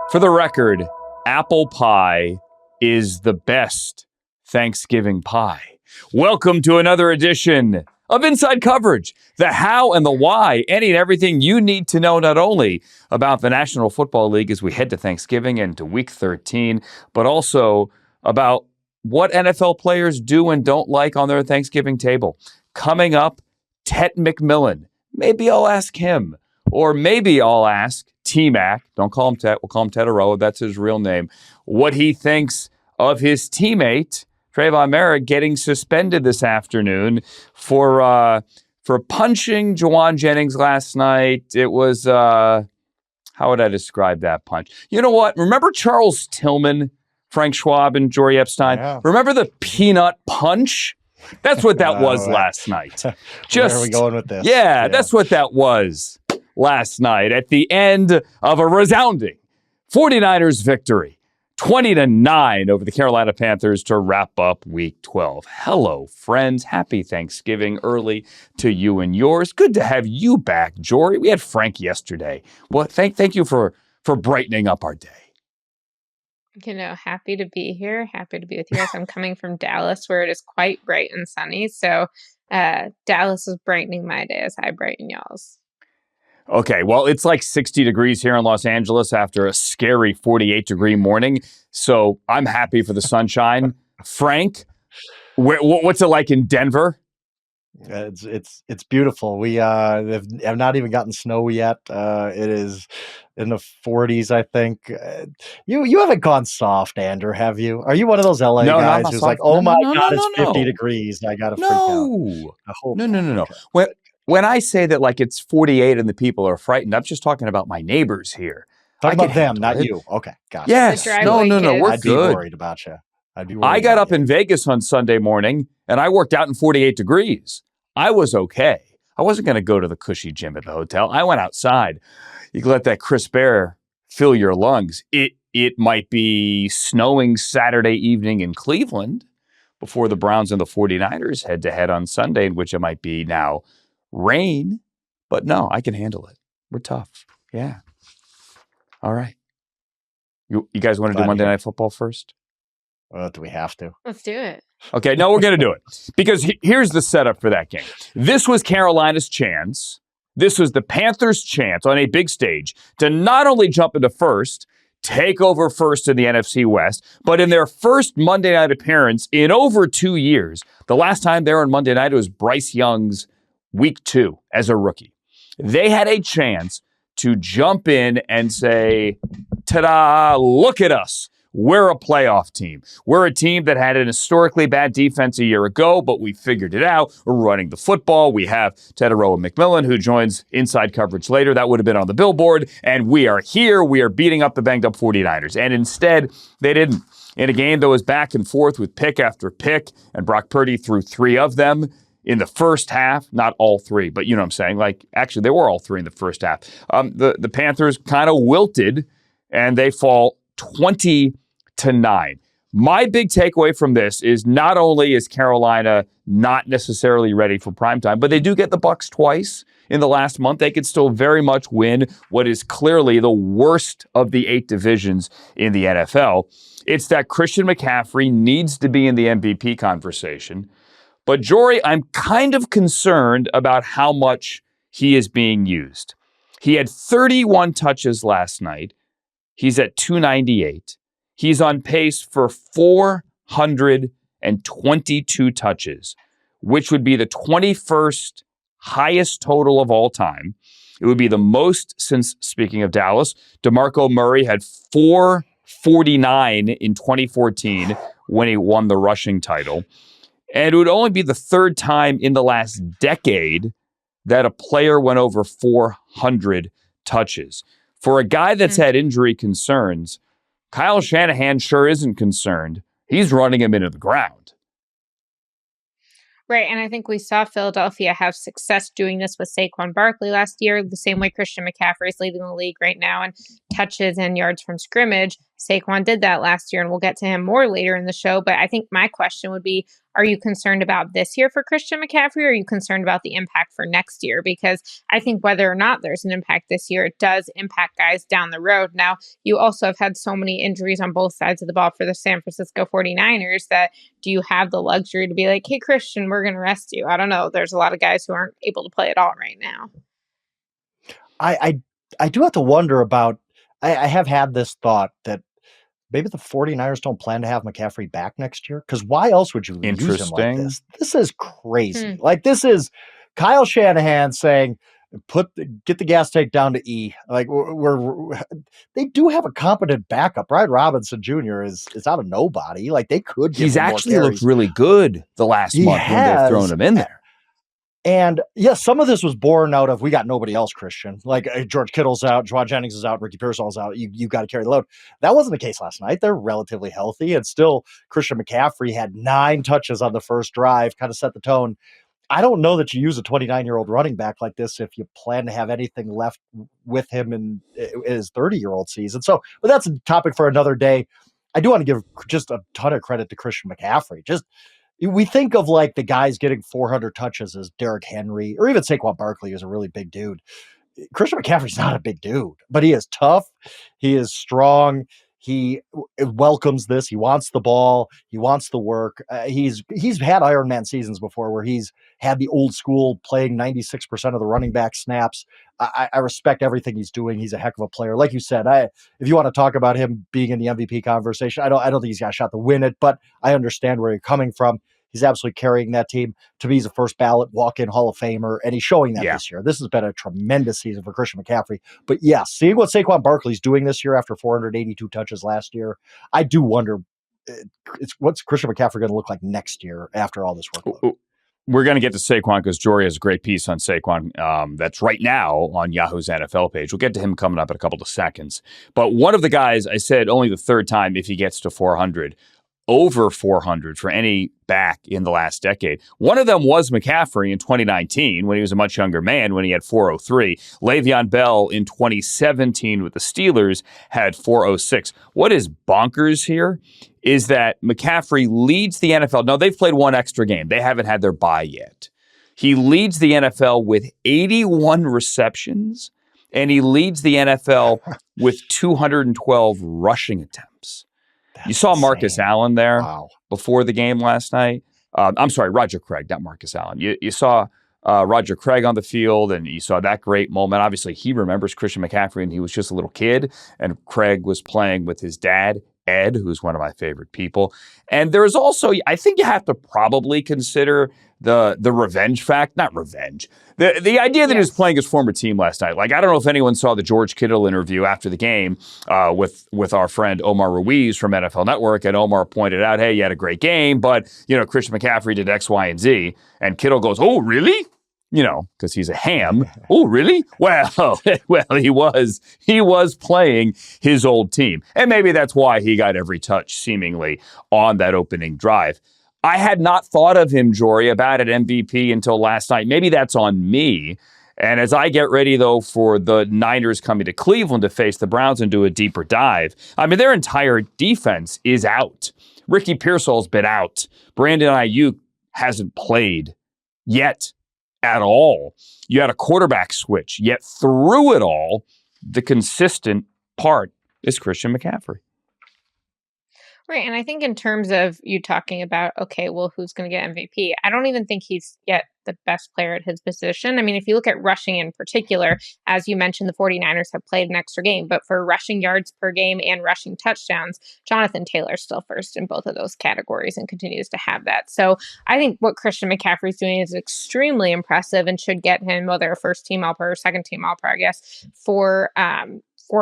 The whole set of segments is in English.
For the record, apple pie is the best Thanksgiving pie. Welcome to another edition of Inside Coverage, the how and the why, any and everything you need to know not only about the National Football League as we head to Thanksgiving and to Week 13, but also about what NFL players do and don't like on their Thanksgiving table. Coming up, Tet McMillan. Maybe I'll ask him, or maybe I'll ask T-Mac, don't call him Tet, we'll call him Tetairoa, that's his real name, what he thinks of his teammate, Trayvon Merritt, getting suspended this afternoon for punching Juwan Jennings last night. It was, how would I describe that punch? You know what? Remember Charles Tillman, Frank Schwab, and Jori Epstein? Yeah. Remember the peanut punch? That's what that was last night. Where are we going with this? Yeah, that's what that was last night at the end of a resounding 49ers victory, 20-9 over the Carolina Panthers to wrap up Week 12. Hello, friends. Happy Thanksgiving early to you and yours. Good to have you back, Jori. We had Frank yesterday. Well, thank you for brightening up our day. You know, happy to be here. Happy to be with you guys. I'm coming from Dallas, where it is quite bright and sunny. So Dallas is brightening my day as I brighten y'all's. Okay, well, it's like 60 degrees here in Los Angeles after a scary 48-degree morning. So I'm happy for the sunshine. Frank, what's it like in Denver? It's beautiful. We have not even gotten snow yet. It is in the 40s, I think. You haven't gone soft, Andrew, have you? Are you one of those LA guys who's like, oh my God, it's 50 degrees. I got to freak out. No. When I say that like it's 48 and the people are frightened, I'm just talking about my neighbors here. Talking about them, not you. Okay, gotcha. Yes. No, we're I'd good. be worried about you. I got up in Vegas on Sunday morning and I worked out in 48 degrees. I was okay. I wasn't going to go to the cushy gym at the hotel. I went outside. You can let that crisp air fill your lungs. It might be snowing Saturday evening in Cleveland before the Browns and the 49ers head to head on Sunday, in which it might be now rain, but no, I can handle it. We're tough. Yeah. All right. You guys want to do Monday Night Football first? Do we have to? Let's do it. Okay, no, we're going to do it. Because here's the setup for that game. This was Carolina's chance. This was the Panthers' chance on a big stage to not only jump into first, take over first in the NFC West, but in their first Monday night appearance in over 2 years. The last time they were on Monday night, it was Bryce Young's Week 2 as a rookie. They had a chance to jump in and say, ta-da, look at us. We're a playoff team. We're a team that had an historically bad defense a year ago, but we figured it out. We're running the football. We have Tetairoa McMillan, who joins Inside Coverage later. That would have been on the billboard. And we are here. We are beating up the banged-up 49ers. And instead, they didn't. In a game that was back and forth with pick after pick, and Brock Purdy threw 3 of them in the first half, not all 3, but you know what I'm saying? Like, actually, they were all 3 in the first half. The Panthers kind of wilted, and they fall 20-9. My big takeaway from this is not only is Carolina not necessarily ready for primetime, but they do get the Bucs twice in the last month. They could still very much win what is clearly the worst of the 8 divisions in the NFL. It's that Christian McCaffrey needs to be in the MVP conversation. But Jori, I'm kind of concerned about how much he is being used. He had 31 touches last night. He's at 298. He's on pace for 422 touches, which would be the 21st highest total of all time. It would be the most since, speaking of Dallas, DeMarco Murray had 449 in 2014 when he won the rushing title. And it would only be the 3rd time in the last decade that a player went over 400 touches. For a guy that's had injury concerns, Kyle Shanahan sure isn't concerned. He's running him into the ground. Right, and I think we saw Philadelphia have success doing this with Saquon Barkley last year, the same way Christian McCaffrey is leading the league right now in touches and yards from scrimmage. Saquon did that last year, and we'll get to him more later in the show. But I think my question would be, are you concerned about this year for Christian McCaffrey, or are you concerned about the impact for next year? Because I think whether or not there's an impact this year, it does impact guys down the road. Now, you also have had so many injuries on both sides of the ball for the San Francisco 49ers that do you have the luxury to be like, hey, Christian, we're going to rest you? I don't know. There's a lot of guys who aren't able to play at all right now. I do have to wonder about, I have had this thought that maybe the 49ers don't plan to have McCaffrey back next year. Because why else would you use him like this? This is crazy. Like, this is Kyle Shanahan saying, get the gas tank down to E. Like, they do have a competent backup. Brian Robinson Jr. is out of nobody. Like, they could give him actually more looked really good the last month when they've thrown him in there. And yes, some of this was born out of, we got nobody else, Christian. Like, George Kittle's out, Juwan Jennings is out, Ricky Pearsall's out. You got to carry the load. That wasn't the case last night. They're relatively healthy. And still, Christian McCaffrey had 9 touches on the first drive, kind of set the tone. I don't know that you use a 29-year-old running back like this if you plan to have anything left with him in his 30-year-old season. So, but that's a topic for another day. I do want to give just a ton of credit to Christian McCaffrey. We think of like the guys getting 400 touches as Derrick Henry or even Saquon Barkley, who's a really big dude. Christian McCaffrey's not a big dude, but he is tough. He is strong. He welcomes this. He wants the ball. He wants the work. He's had Iron Man seasons before where he's had the old school playing 96% of the running back snaps. I respect everything he's doing. He's a heck of a player. Like you said, if you want to talk about him being in the MVP conversation, I don't think he's got a shot to win it, but I understand where you're coming from. He's absolutely carrying that team. To me, he's a first ballot walk-in Hall of Famer, and he's showing that this year. This has been a tremendous season for Christian McCaffrey. But yeah, seeing what Saquon Barkley's doing this year after 482 touches last year, I do wonder what's Christian McCaffrey going to look like next year after all this workload. We're going to get to Saquon because Jori has a great piece on Saquon that's right now on Yahoo's NFL page. We'll get to him coming up in a couple of seconds. But one of the guys, I said only the third time if he gets to 400, over 400 for any back in the last decade. One of them was McCaffrey in 2019 when he was a much younger man, when he had 403. Le'Veon Bell in 2017 with the Steelers had 406. What is bonkers here is that McCaffrey leads the NFL. No, they've played one extra game. They haven't had their bye yet. He leads the NFL with 81 receptions, and he leads the NFL with 212 rushing attempts. You saw Marcus Allen there before the game last night. I'm sorry, Roger Craig, not Marcus Allen. You saw Roger Craig on the field, and you saw that great moment. Obviously, he remembers Christian McCaffrey, and he was just a little kid, and Craig was playing with his dad, Ed, who's one of my favorite people. And there's also, I think you have to probably consider the revenge fact, not revenge. The idea that he was playing his former team last night. Like, I don't know if anyone saw the George Kittle interview after the game with our friend Omar Ruiz from NFL Network, and Omar pointed out, hey, you had a great game, but, Christian McCaffrey did X, Y, and Z. And Kittle goes, oh, really? Because he's a ham. Oh, really? Well, he was playing his old team. And maybe that's why he got every touch, seemingly, on that opening drive. I had not thought of him, Jori, about an MVP until last night. Maybe that's on me. And as I get ready, though, for the Niners coming to Cleveland to face the Browns and do a deeper dive, their entire defense is out. Ricky Pearsall's been out. Brandon Ayuk hasn't played yet at all. You had a quarterback switch, yet through it all, the consistent part is Christian McCaffrey. Right. And I think in terms of you talking about, okay, well, who's going to get MVP? I don't even think he's yet the best player at his position. If you look at rushing in particular, as you mentioned, the 49ers have played an extra game, but for rushing yards per game and rushing touchdowns, Jonathan Taylor's still first in both of those categories and continues to have that. So I think what Christian McCaffrey's doing is extremely impressive and should get him, whether a first team All-Pro or second team All-Pro, I guess, for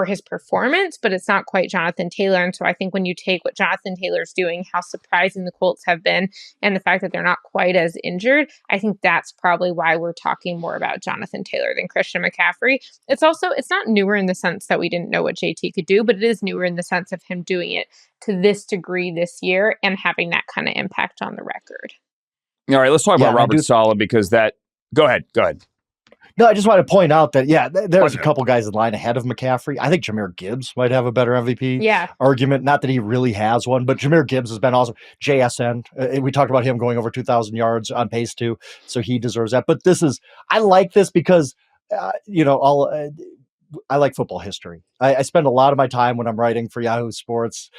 his performance, but it's not quite Jonathan Taylor. And so I think when you take what Jonathan Taylor's doing, how surprising the Colts have been, and the fact that they're not quite as injured, I think that's probably why we're talking more about Jonathan Taylor than Christian McCaffrey. It's not newer in the sense that we didn't know what JT could do, but it is newer in the sense of him doing it to this degree this year and having that kind of impact on the record. All right, let's talk about Robert Saleh because that... Go ahead. No, I just want to point out that, there's a couple guys in line ahead of McCaffrey. I think Jahmyr Gibbs might have a better MVP argument. Not that he really has one, but Jahmyr Gibbs has been awesome. JSN, we talked about him going over 2,000 yards on pace too, so he deserves that. But I like this because, I like football history. I spend a lot of my time when I'm writing for Yahoo Sports,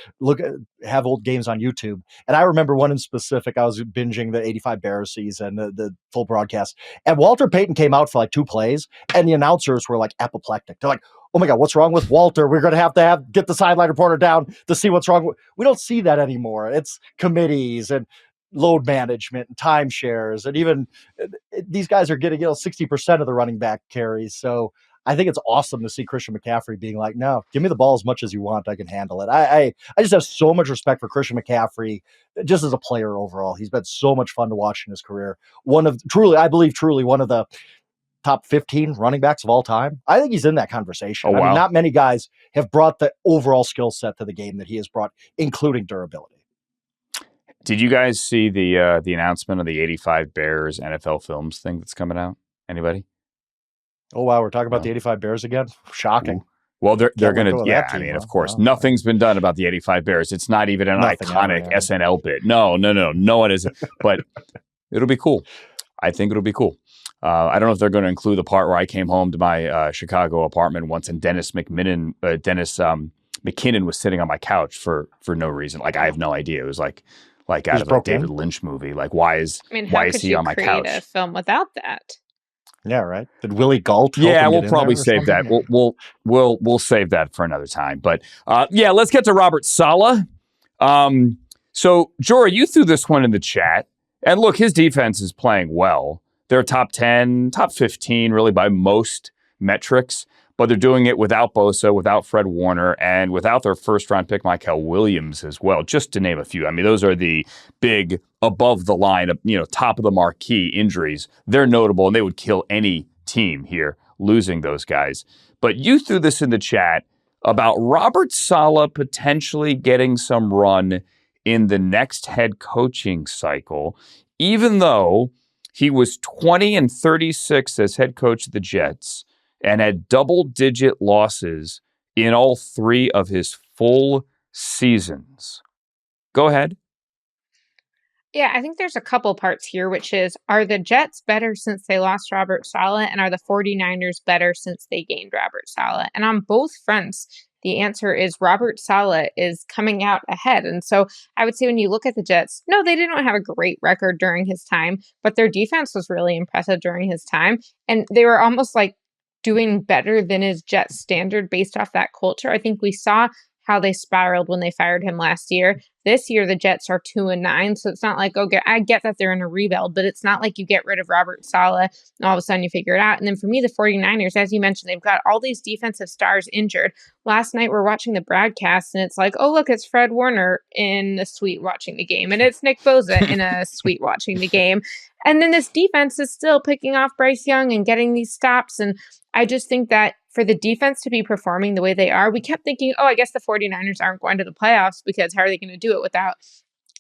have old games on YouTube. And I remember one in specific, I was binging the 85 Bears season, the full broadcast. And Walter Payton came out for like 2 plays, and the announcers were like apoplectic. They're like, oh my God, what's wrong with Walter? We're going to have get the sideline reporter down to see what's wrong. We don't see that anymore. It's committees and load management and timeshares. And even these guys are getting 60% of the running back carries. So I think it's awesome to see Christian McCaffrey being like, no, give me the ball as much as you want. I can handle it. I just have so much respect for Christian McCaffrey just as a player overall. He's been so much fun to watch in his career. I believe truly one of the top 15 running backs of all time. I think he's in that conversation. Oh, wow. I mean, not many guys have brought the overall skill set to the game that he has brought, including durability. Did you guys see the announcement of the 85 Bears NFL Films thing that's coming out? Anybody? Oh, wow. We're talking about the 85 Bears again? Shocking. Well, they're going to, of course, nothing's been done about the 85 Bears. It's not even an iconic SNL bit. No one is. But it'll be cool. I think it'll be cool. I don't know if they're going to include the part where I came home to my Chicago apartment once and Dennis McKinnon was sitting on my couch for no reason. Like, I have no idea. It was like out of a David Lynch movie. Like, why is he on my couch? How could you create a film without that? Yeah, right. Did Willie Galt? Yeah, we'll probably save that. We'll save that for another time. But let's get to Robert Saleh. So Jori, you threw this one in the chat, and look, his defense is playing well. They're top 10, top 15, really by most metrics. But they're doing it without Bosa, without Fred Warner, and without their first-round pick, Michael Williams, as well, just to name a few. I mean, those are the big, above-the-line, top of the marquee injuries. They're notable, and they would kill any team here, losing those guys. But you threw this in the chat about Robert Saleh potentially getting some run in the next head coaching cycle, even though he was 20-36 as head coach of the Jets, and had double-digit losses in all 3 of his full seasons. Go ahead. Yeah, I think there's a couple parts here, which is, are the Jets better since they lost Robert Saleh, and are the 49ers better since they gained Robert Saleh? And on both fronts, the answer is Robert Saleh is coming out ahead. And so I would say when you look at the Jets, no, they didn't have a great record during his time, but their defense was really impressive during his time. And they were almost like doing better than his Jets standard based off that culture. I think we saw how they spiraled when they fired him last year. This year, the Jets are 2-9, so it's not like, okay, I get that they're in a rebuild, but it's not like you get rid of Robert Saleh and all of a sudden you figure it out. And then for me, the 49ers, as you mentioned, they've got all these defensive stars injured. Last night, we're watching the broadcast, and it's like, oh, look, it's Fred Warner in the suite watching the game, and it's Nick Bosa in a suite watching the game. And then this defense is still picking off Bryce Young and getting these stops. And I just think that for the defense to be performing the way they are, we kept thinking, oh, I guess the 49ers aren't going to the playoffs because how are they going to do it without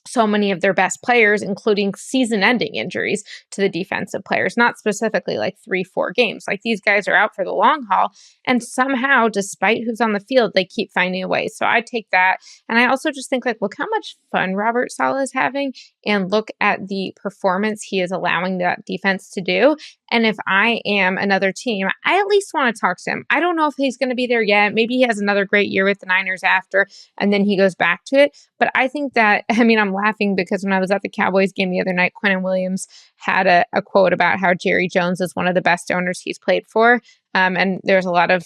so many of their best players, including season-ending injuries to the defensive players, not specifically like 3-4 games. Like, these guys are out for the long haul, and somehow, despite who's on the field, they keep finding a way. So I take that. And I also just think, like, look how much fun Robert Saleh is having, and look at the performance he is allowing that defense to do. And if I am another team, I at least want to talk to him. I don't know if he's going to be there yet. Maybe he has another great year with the Niners after, and then he goes back to it. But I think that, I'm laughing because when I was at the Cowboys game the other night, Quinnen Williams had a quote about how Jerry Jones is one of the best owners he's played for. And there's a lot of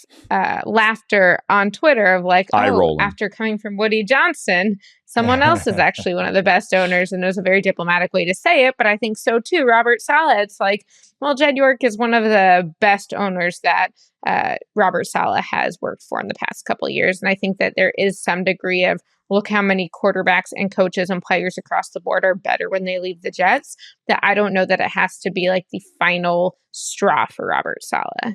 laughter on Twitter of like, after coming from Woody Johnson, someone else is actually one of the best owners. And it was a very diplomatic way to say it. But I think so too. Robert Saleh, it's like, well, Jed York is one of the best owners that Robert Saleh has worked for in the past couple of years. And I think that there is some degree of, look how many quarterbacks and coaches and players across the board are better when they leave the Jets, that I don't know that it has to be like the final straw for Robert Saleh.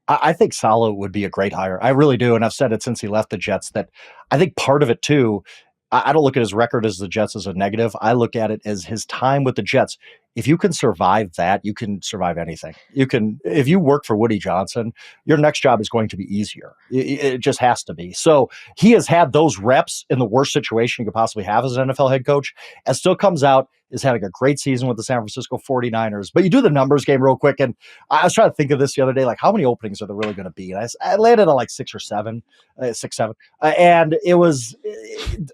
I think Saleh would be a great hire. I really do. And I've said it since he left the Jets that I think part of it too I don't look at his record as the Jets as a negative. I look at it as his time with the Jets. If you can survive that, you can survive anything. If you work for Woody Johnson, your next job is going to be easier. It just has to be. So he has had those reps in the worst situation you could possibly have as an NFL head coach, and still comes out, is having a great season with the San Francisco 49ers. But you do the numbers game real quick, and I was trying to think of this the other day, like how many openings are there really going to be? And I landed on like 6 or 7, 6, 7. And it was,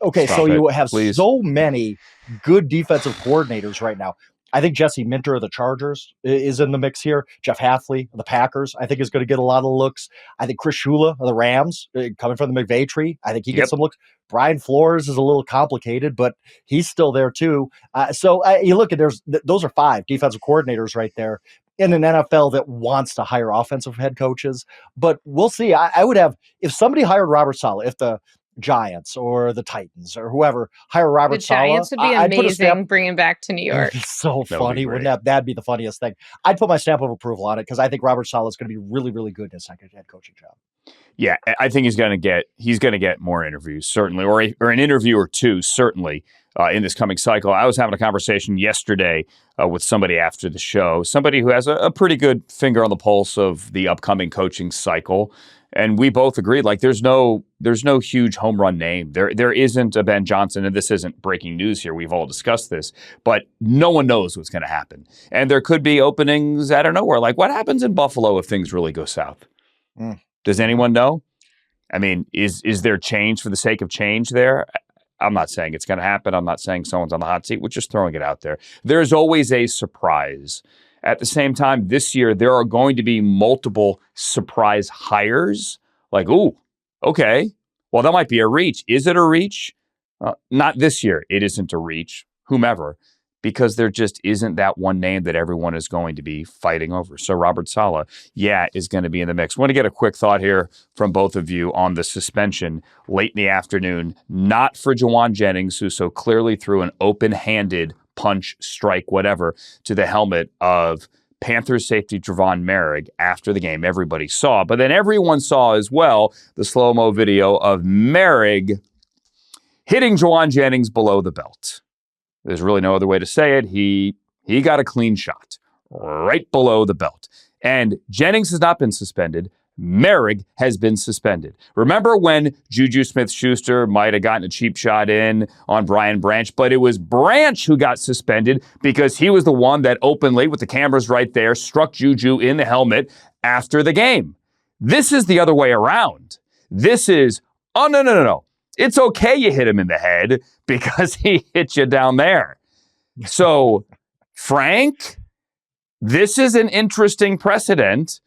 okay, Stop so it, you have please. so many good defensive coordinators right now. I think Jesse Minter of the Chargers is in the mix here. Jeff Hafley of the Packers, I think, is going to get a lot of looks. I think Chris Shula of the Rams, coming from the McVay tree, I think he gets some looks. Brian Flores is a little complicated, but he's still there too. So you look at those are 5 defensive coordinators right there in an NFL that wants to hire offensive head coaches. But we'll see. I would have, if somebody hired Robert Saleh, if the Giants or the Titans or whoever hire Robert Saleh, The Giants would be amazing bringing back to New York. So funny. Wouldn't that'd be the funniest thing? I'd put my stamp of approval on it because I think Robert Saleh is going to be really, really good in his second head coaching job. Yeah, I think he's going to get more interviews, certainly, or an interview or two, certainly, in this coming cycle. I was having a conversation yesterday with somebody after the show, somebody who has a pretty good finger on the pulse of the upcoming coaching cycle, and we both agreed, like, there's no huge home run name. There isn't a Ben Johnson, and this isn't breaking news here. We've all discussed this, but no one knows what's going to happen, and there could be openings out of nowhere. Like, what happens in Buffalo if things really go south? Does anyone know? I mean, is there change for the sake of change there? I'm not saying it's going to happen. I'm not saying someone's on the hot seat. We're just throwing it out there. There's always a surprise. At the same time, this year, there are going to be multiple surprise hires. Like, ooh, okay, well, that might be a reach. Is it a reach? Not this year. It isn't a reach, whomever, because there just isn't that one name that everyone is going to be fighting over. So Robert Saleh, is going to be in the mix. I want to get a quick thought here from both of you on the suspension late in the afternoon, not for Jauan Jennings, who so clearly threw an open-handed punch, strike, whatever, to the helmet of Panthers safety Trevon Merrick after the game. Everybody saw, but then everyone saw as well the slow-mo video of Merrick hitting Jauan Jennings below the belt. There's really no other way to say it. He got a clean shot right below the belt. And Jennings has not been suspended. Merrick has been suspended. Remember when Juju Smith-Schuster might have gotten a cheap shot in on Brian Branch, but it was Branch who got suspended because he was the one that openly, with the cameras right there, struck Juju in the helmet after the game. This is the other way around. This is, oh, no. It's okay you hit him in the head because he hit you down there. So, Frank, this is an interesting precedent.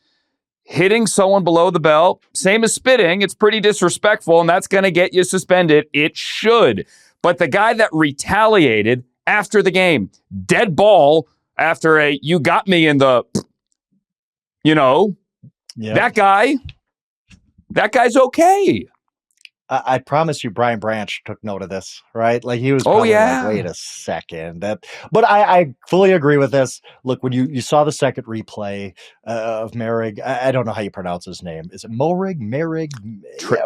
Hitting someone below the belt, same as spitting, it's pretty disrespectful, and that's going to get you suspended. It should. But the guy that retaliated after the game, dead ball after you got me in the, that guy's okay. I promise you, Brian Branch took note of this, right? Like he was probably like, wait a second. But I fully agree with this. Look, when you saw the second replay of Merrick, I don't know how you pronounce his name. Is it Merrick?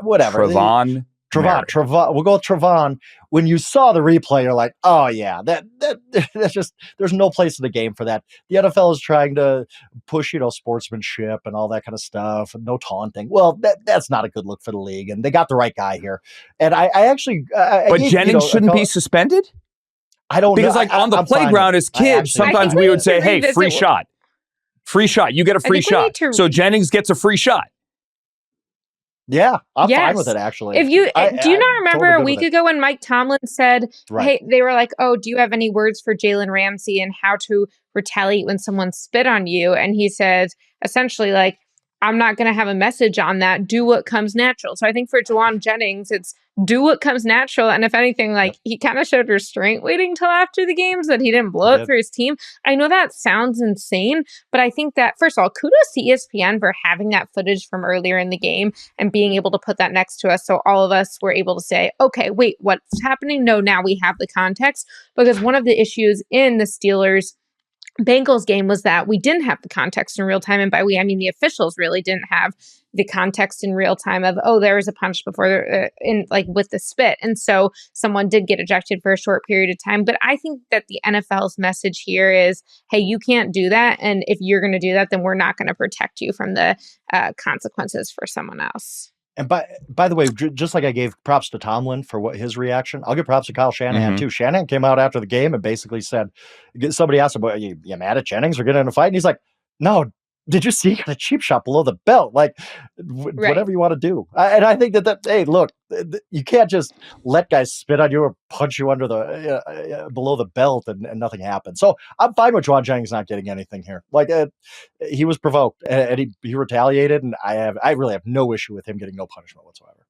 Whatever. Trevon. We'll go with Trevon. When you saw the replay, you're like, oh yeah, that's just, there's no place in the game for that. The NFL is trying to push, sportsmanship and all that kind of stuff, and no taunting. Well, that's not a good look for the league, and they got the right guy here. And I actually, but Jennings shouldn't be suspended. I don't because know. on the playground as kids, sometimes we would say, hey, free shot. You get a free shot. So Jennings gets a free shot. Yeah, I'm fine with it, actually. If you do you not remember totally a week ago when Mike Tomlin said, hey, they were like, oh, do you have any words for Jalen Ramsey and how to retaliate when someone spit on you? And he says, essentially, like, I'm not going to have a message on that. Do what comes natural. So I think for Jauan Jennings, it's do what comes natural. And if anything, like he kind of showed restraint waiting till after the games that he didn't blow it for his team. I know that sounds insane, but I think that, first of all, kudos to ESPN for having that footage from earlier in the game and being able to put that next to us. So all of us were able to say, okay, wait, what's happening? No, now we have the context, because one of the issues in the Steelers Bengals game was that we didn't have the context in real time. And by we, I mean the officials really didn't have the context in real time of, oh, there was a punch before in like with the spit. And so someone did get ejected for a short period of time. But I think that the NFL's message here is, hey, you can't do that. And if you're going to do that, then we're not going to protect you from the consequences for someone else. And by the way, just like I gave props to Tomlin for what his reaction, I'll give props to Kyle Shanahan too. Shanahan came out after the game and basically said, somebody asked him, you mad at Jennings for getting in a fight? And he's like, no, did you see he got a cheap shot below the belt? Like, whatever you want to do. And I think that, hey, look, you can't just let guys spit on you or punch you under the below the belt and nothing happens. So I'm fine with Juwan Jennings not getting anything here. Like, he was provoked and he retaliated, and I really have no issue with him getting no punishment whatsoever.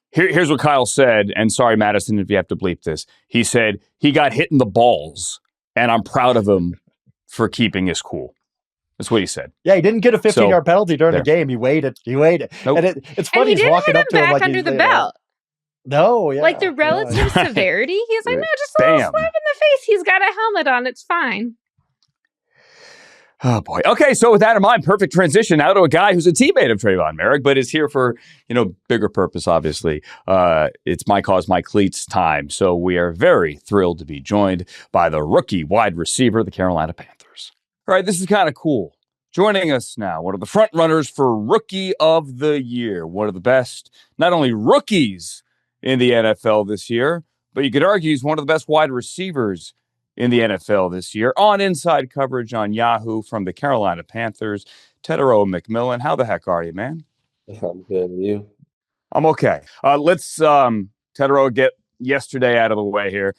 Here's what Kyle said, and sorry, Madison, if you have to bleep this. He said he got hit in the balls, and I'm proud of him for keeping his cool. That's what he said. Yeah, he didn't get a 15-yard penalty during the game. He waited. Nope. And it's funny. And he he's walking up to him like under the belt. No, yeah. Like the relative severity. He's like, no, just a little slap in the face. He's got a helmet on. It's fine. Oh, boy. Okay, so with that in mind, perfect transition now to a guy who's a teammate of Trayvon Merrick, but is here for, bigger purpose, obviously. It's My Cause, My Cleats time. So we are very thrilled to be joined by the rookie wide receiver, the Carolina Panthers. All right, this is kind of cool. Joining us now, one of the front runners for Rookie of the Year, one of the best, not only rookies in the NFL this year, but you could argue he's one of the best wide receivers in the NFL this year. On inside coverage on Yahoo from the Carolina Panthers, Tetairoa McMillan. How the heck are you, man? I'm good. And you? I'm okay. Let's Tetairoa get yesterday out of the way here.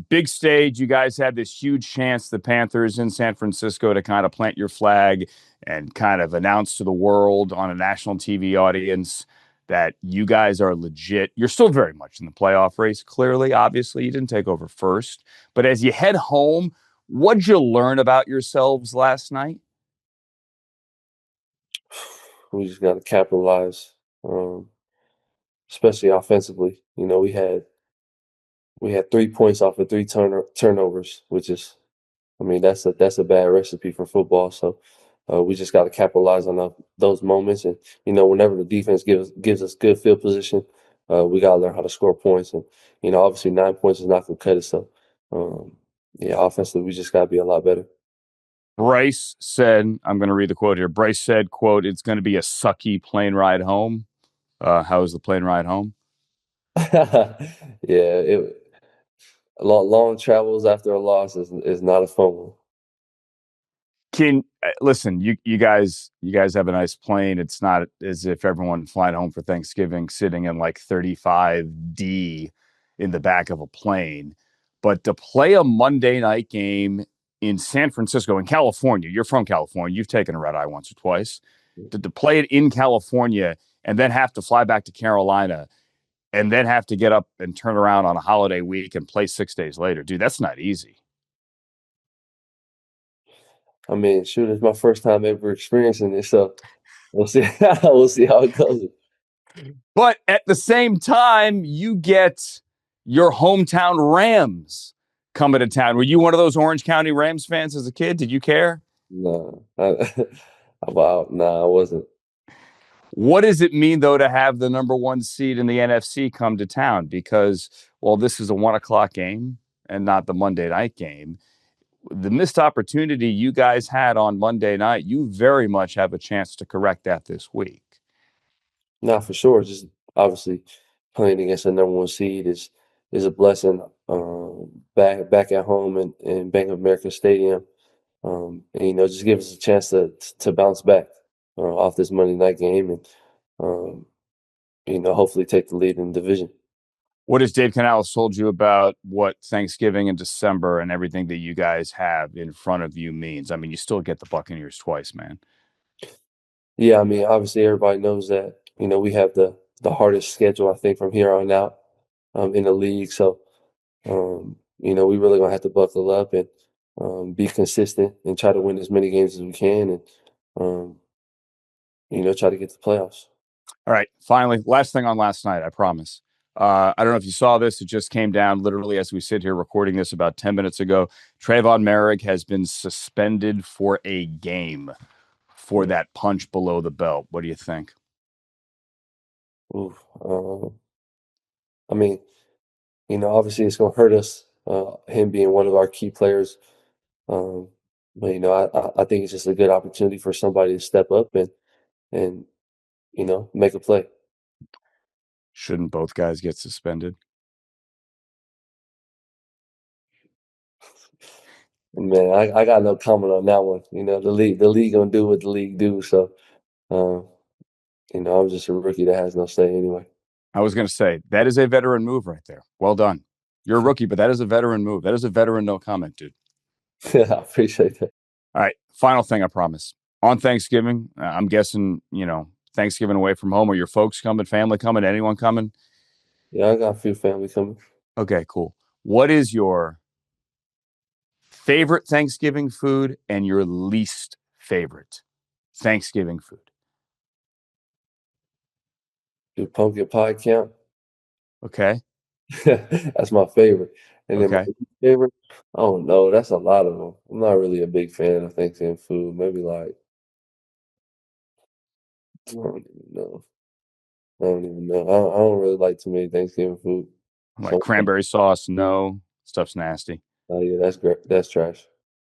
Big stage. You guys had this huge chance, the Panthers in San Francisco, to kind of plant your flag and kind of announce to the world on a national TV audience that you guys are legit. You're still very much in the playoff race, clearly. Obviously, you didn't take over first. But as you head home, what'd you learn about yourselves last night? We just got to capitalize, especially offensively. We had 3 points off of 3 turnovers, which is, that's a bad recipe for football. So we just got to capitalize on those moments. And, whenever the defense gives us good field position, we got to learn how to score points. And, obviously 9 points is not going to cut it. So, offensively, we just got to be a lot better. Bryce said, I'm going to read the quote here. Bryce said, quote, "It's going to be a sucky plane ride home." How was the plane ride home? Yeah, long travels after a loss is not a fun one. Listen, you guys have a nice plane. It's not as if everyone flying home for Thanksgiving sitting in like 35D in the back of a plane. But to play a Monday night game in San Francisco, in California, you're from California, you've taken a red eye once or twice, to play it in California and then have to fly back to Carolina and then have to get up and turn around on a holiday week and play 6 days later. Dude, that's not easy. Shoot, it's my first time ever experiencing it, so we'll see. We'll see how it goes. But at the same time, you get your hometown Rams coming to town. Were you one of those Orange County Rams fans as a kid? Did you care? No, I wasn't. What does it mean, though, to have the number 1 seed in the NFC come to town? Because, well, this is a 1:00 game and not the Monday night game. The missed opportunity you guys had on Monday night, you very much have a chance to correct that this week. No, for sure. Just obviously playing against the number 1 seed is a blessing. Back at home in Bank of America Stadium, and just give us a chance to bounce back off this Monday night game, and hopefully take the lead in the division. What has Dave Canales told you about what Thanksgiving in December and everything that you guys have in front of you means? You still get the Buccaneers twice, man. Yeah, obviously everybody knows that, we have the hardest schedule, I think, from here on out in the league. So, we really going to have to buckle up and be consistent and try to win as many games as we can and, try to get to the playoffs. All right, finally, last thing on last night, I promise. I don't know if you saw this. It just came down literally as we sit here recording this about 10 minutes ago. Trayvon Merrick has been suspended for a game for that punch below the belt. What do you think? Ooh, I mean, obviously it's going to hurt us, him being one of our key players. But I think it's just a good opportunity for somebody to step up and make a play. Shouldn't both guys get suspended? Man, I got no comment on that one. The league gonna do what the league do. So, I'm just a rookie that has no say anyway. I was going to say, that is a veteran move right there. Well done. You're a rookie, but that is a veteran move. That is a veteran no comment, dude. Yeah, I appreciate that. All right. Final thing, I promise. On Thanksgiving, I'm guessing, Thanksgiving away from home. Are your folks coming, family coming, anyone coming? Yeah, I got a few family coming. Okay, cool. What is your favorite Thanksgiving food and your least favorite Thanksgiving food? Do pumpkin pie count? Okay. That's my favorite. And then my Okay. least favorite, I don't know. That's a lot of them. I'm not really a big fan of Thanksgiving food. Maybe like, I don't even know. I don't even know. I don't really like too many Thanksgiving food. Like So, cranberry sauce, no. Stuff's nasty. yeah, that's great. That's trash.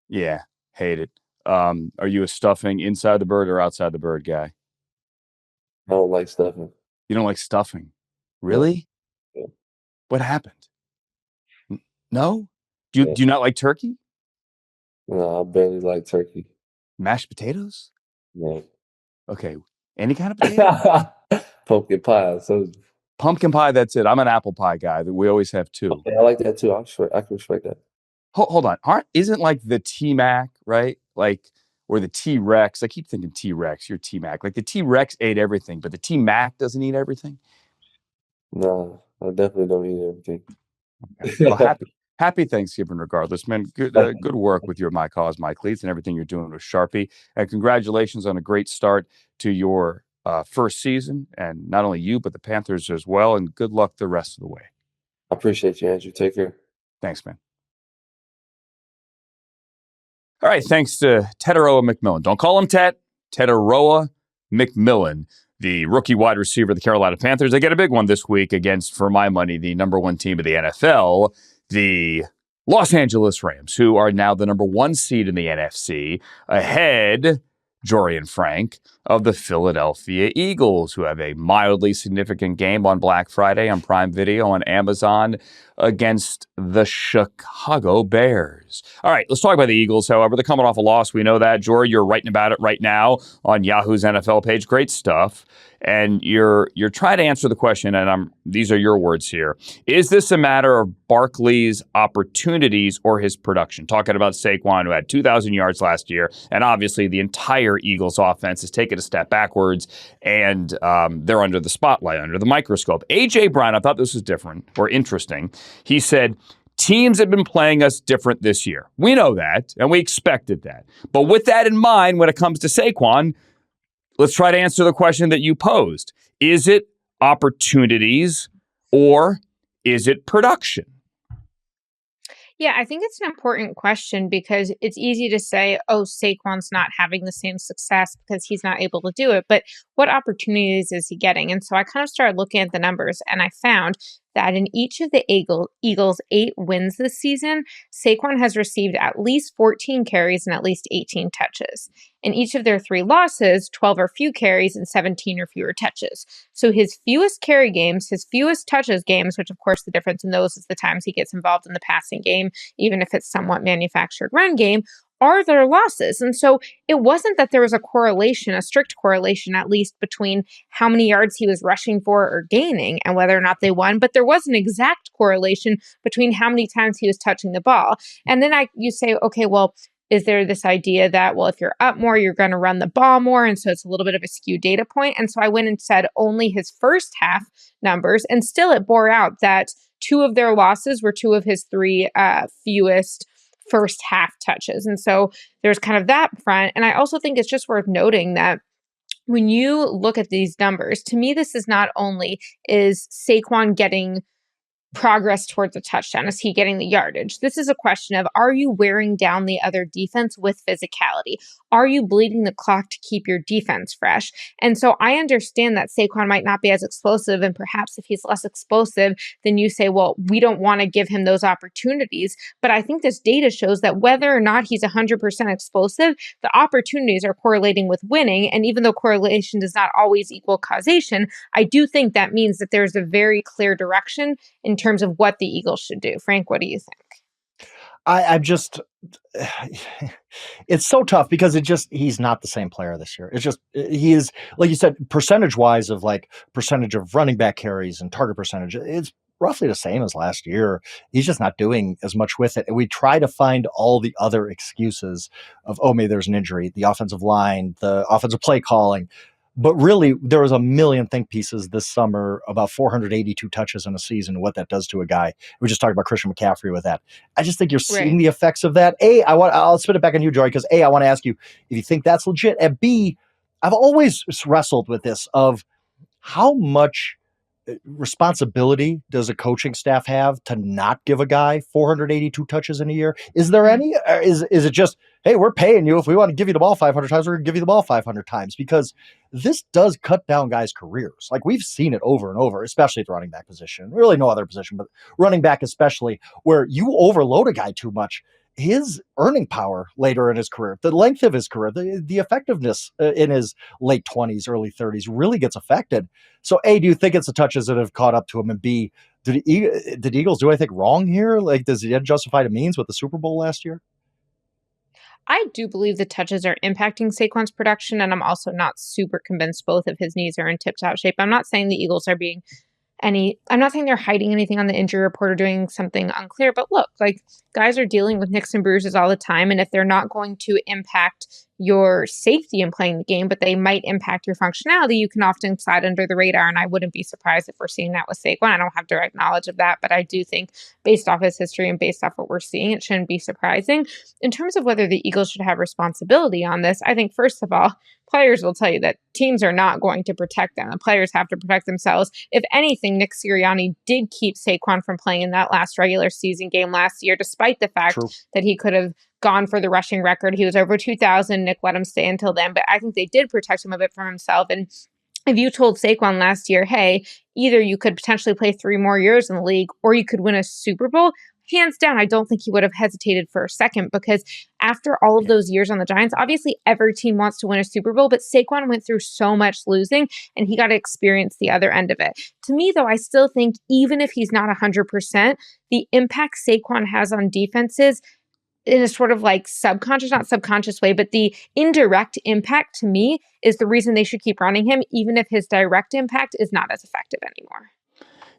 Yeah, hate it. Are you a stuffing inside the bird or outside the bird guy? I don't like stuffing. You don't like stuffing? No. Really? Yeah. What happened? No? Do Yeah. you not like turkey? No, I barely like turkey. Mashed potatoes? No. Okay. Any kind of potato? Pumpkin pie. So Pumpkin pie, that's it. I'm an apple pie guy. We always have two. okay, I like that too. I can respect that. Hold on. Isn't like the T-Mac, right? Like, or the T-Rex. I keep thinking T-Rex. You're T-Mac. Like the T-Rex ate everything, but the T-Mac doesn't eat everything. Nah, I definitely don't eat everything. Okay. Well, happy Thanksgiving regardless, man. Good work with your My Cause, My Cleats and everything you're doing with Sharpie. And congratulations on a great start to your first season. And not only you, but the Panthers as well. And good luck the rest of the way. I appreciate you, Andrew. Take care. Thanks, man. All right, thanks to Tetairoa McMillan. Don't call him Tet. Tetairoa McMillan, the rookie wide receiver of the Carolina Panthers. They get a big one this week against, for my money, the number one team of the NFL, the Los Angeles Rams, who are now the number one seed in the NFC, ahead, Jori and Frank, of the Philadelphia Eagles, who have a mildly significant game on Black Friday on Prime Video on Amazon against the Chicago Bears. All right, let's talk about the Eagles, however. They're coming off a loss. We know that. Jori, you're writing about it right now on Yahoo's NFL page. Great stuff. And you're trying to answer the question, and these are your words here. Is this a matter of Barkley's opportunities or his production? Talking about Saquon, who had 2,000 yards last year, and obviously the entire Eagles offense has taken a step backwards, and they're under the spotlight, under the microscope. A.J. Brown, I thought this was different or interesting. He said, teams have been playing us different this year. We know that, and we expected that. But with that in mind, when it comes to Saquon, let's try to answer the question that you posed. Is it opportunities or is it production? Yeah, I think it's an important question because it's easy to say, oh, Saquon's not having the same success because he's not able to do it. But what opportunities is he getting? And so I kind of started looking at the numbers and I found that in each of the Eagles' 8 wins this season, Saquon has received at least 14 carries and at least 18 touches. In each of their 3 losses, 12 or few carries and 17 or fewer touches. So his fewest carry games, his fewest touches games, which of course the difference in those is the times he gets involved in the passing game, even if it's somewhat manufactured run game, are their losses. And so it wasn't that there was a correlation, a strict correlation at least, between how many yards he was rushing for or gaining and whether or not they won, but there was an exact correlation between how many times he was touching the ball. And then you say, okay, well, is there this idea that, well, if you're up more, you're going to run the ball more? And so it's a little bit of a skewed data point. And so I went and said only his first half numbers, and still it bore out that 2 of their losses were 2 of his 3 fewest first half touches. And so there's kind of that front. And I also think it's just worth noting that when you look at these numbers, to me, this is not only is Saquon getting progress towards a touchdown? Is he getting the yardage? This is a question of, are you wearing down the other defense with physicality? Are you bleeding the clock to keep your defense fresh? And so I understand that Saquon might not be as explosive, and perhaps if he's less explosive, then you say, well, we don't want to give him those opportunities. But I think this data shows that whether or not he's 100% explosive, the opportunities are correlating with winning. And even though correlation does not always equal causation, I do think that means that there's a very clear direction in terms of what the Eagles should do. Frank, what do you think? I'm just, it's so tough because he's not the same player this year. It's just, he is, like you said, percentage wise of like percentage of running back carries and target percentage, it's roughly the same as last year. He's just not doing as much with it. And we try to find all the other excuses of, oh, maybe there's an injury, the offensive line, the offensive play calling. But really, there was a million think pieces this summer about 482 touches in a season, what that does to a guy. We just talked about Christian McCaffrey with that. I just think you're seeing the effects of that. I'll spin it back on you, Jori, because I want to ask you if you think that's legit. And B, I've always wrestled with this of how much responsibility does a coaching staff have to not give a guy 482 touches in a year? Is there any? Is it just, hey, we're paying you. If we want to give you the ball 500 times, we're going to give you the ball 500 times, because this does cut down guys' careers. Like, we've seen it over and over, especially at the running back position. Really no other position, but running back especially, where you overload a guy too much. His earning power later in his career, the length of his career, the effectiveness in his late 20s, early 30s really gets affected. So A, do you think it's the touches that have caught up to him? And B, did Eagles do anything wrong here? Like, does he justify the means with the Super Bowl last year? I do believe the touches are impacting Saquon's production, and I'm also not super convinced both of his knees are in tip-top shape. I'm not saying the Eagles are being I'm not saying they're hiding anything on the injury report or doing something unclear, but look, like, guys are dealing with nicks and bruises all the time. And if they're not going to impact your safety in playing the game, but they might impact your functionality, you can often slide under the radar. And I wouldn't be surprised if we're seeing that with Saquon. I don't have direct knowledge of that, but I do think based off his history and based off what we're seeing, it shouldn't be surprising. In terms of whether the Eagles should have responsibility on this, I think, first of all, players will tell you that teams are not going to protect them. The players have to protect themselves. If anything, Nick Sirianni did keep Saquon from playing in that last regular season game last year, despite the fact that he could have gone for the rushing record. He was over 2,000. Nick let him stay until then, but I think they did protect him a bit from himself. And if you told Saquon last year, hey, either you could potentially play 3 more years in the league or you could win a Super Bowl, hands down, I don't think he would have hesitated for a second, because after all of those years on the Giants, obviously every team wants to win a Super Bowl, but Saquon went through so much losing and he got to experience the other end of it. To me, though, I still think even if he's not 100%, the impact Saquon has on defenses in a sort of like not subconscious way, but the indirect impact to me is the reason they should keep running him, even if his direct impact is not as effective anymore.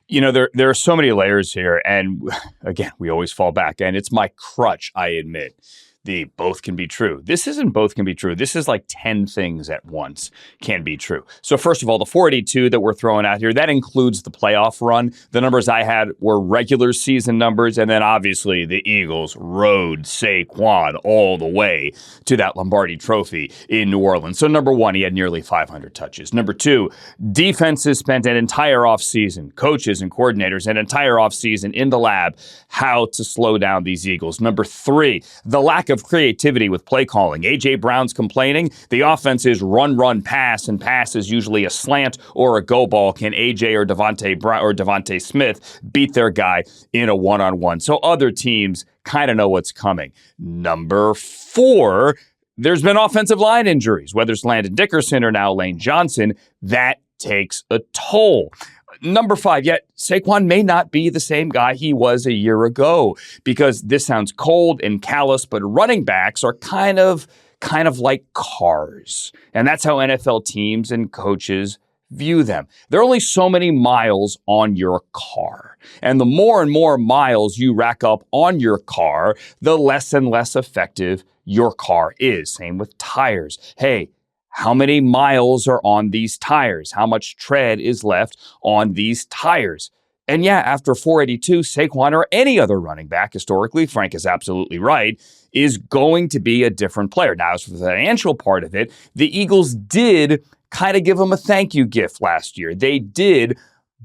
You know, there are so many layers here. And again, we always fall back. And it's my crutch, I admit. The both can be true. This isn't both can be true. This is like 10 things at once can be true. So first of all, the 482 that we're throwing out here, that includes the playoff run. The numbers I had were regular season numbers. And then obviously the Eagles rode Saquon all the way to that Lombardi trophy in New Orleans. So number one, he had nearly 500 touches. Number two, defenses spent an entire offseason, coaches and coordinators, an entire offseason in the lab, how to slow down these Eagles. Number three, the lack of creativity with play calling. A.J. Brown's complaining. The offense is run, pass, and pass is usually a slant or a go ball. Can A.J. or Devontae Smith beat their guy in a one-on-one? So other teams kind of know what's coming. Number four, there's been offensive line injuries, whether it's Landon Dickerson or now Lane Johnson. That takes a toll. Number five, yet Saquon may not be the same guy he was a year ago, because this sounds cold and callous, but running backs are kind of like cars. And that's how NFL teams and coaches view them. There are only so many miles on your car. And the more and more miles you rack up on your car, the less and less effective your car is. Same with tires. Hey, how many miles are on these tires? How much tread is left on these tires? And yeah, after 482, Saquon or any other running back, historically, Frank is absolutely right, is going to be a different player. Now, as for the financial part of it, the Eagles did kind of give him a thank you gift last year. They did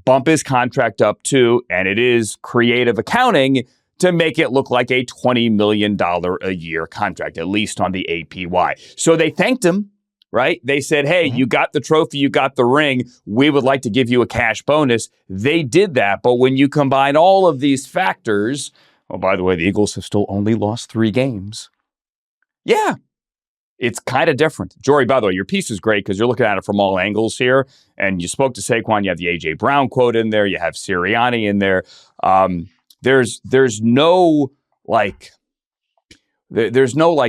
bump his contract up too, and it is creative accounting to make it look like a $20 million a year contract, at least on the APY. So they thanked him, right? They said, hey, you got the trophy, you got the ring. We would like to give you a cash bonus. They did that. But when you combine all of these factors, oh, by the way, the Eagles have still only lost 3 games. Yeah, it's kind of different. Jori, by the way, your piece is great because you're looking at it from all angles here. And you spoke to Saquon. You have the A.J. Brown quote in there. You have Sirianni in there. There's no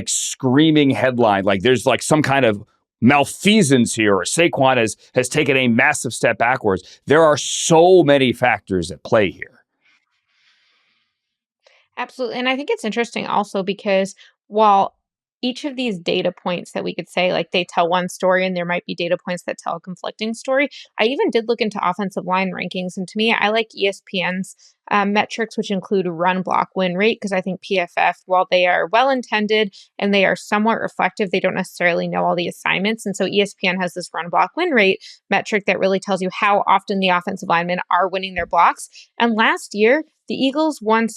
screaming headline. Like there's like some kind of malfeasance here or Saquon has taken a massive step backwards. There are so many factors at play here. Absolutely. And I think it's interesting also because while each of these data points that we could say, like they tell one story and there might be data points that tell a conflicting story, I even did look into offensive line rankings. And to me, I like ESPN's metrics, which include run block win rate, because I think PFF, while they are well-intended and they are somewhat reflective, they don't necessarily know all the assignments. And so ESPN has this run block win rate metric that really tells you how often the offensive linemen are winning their blocks. And last year, the Eagles won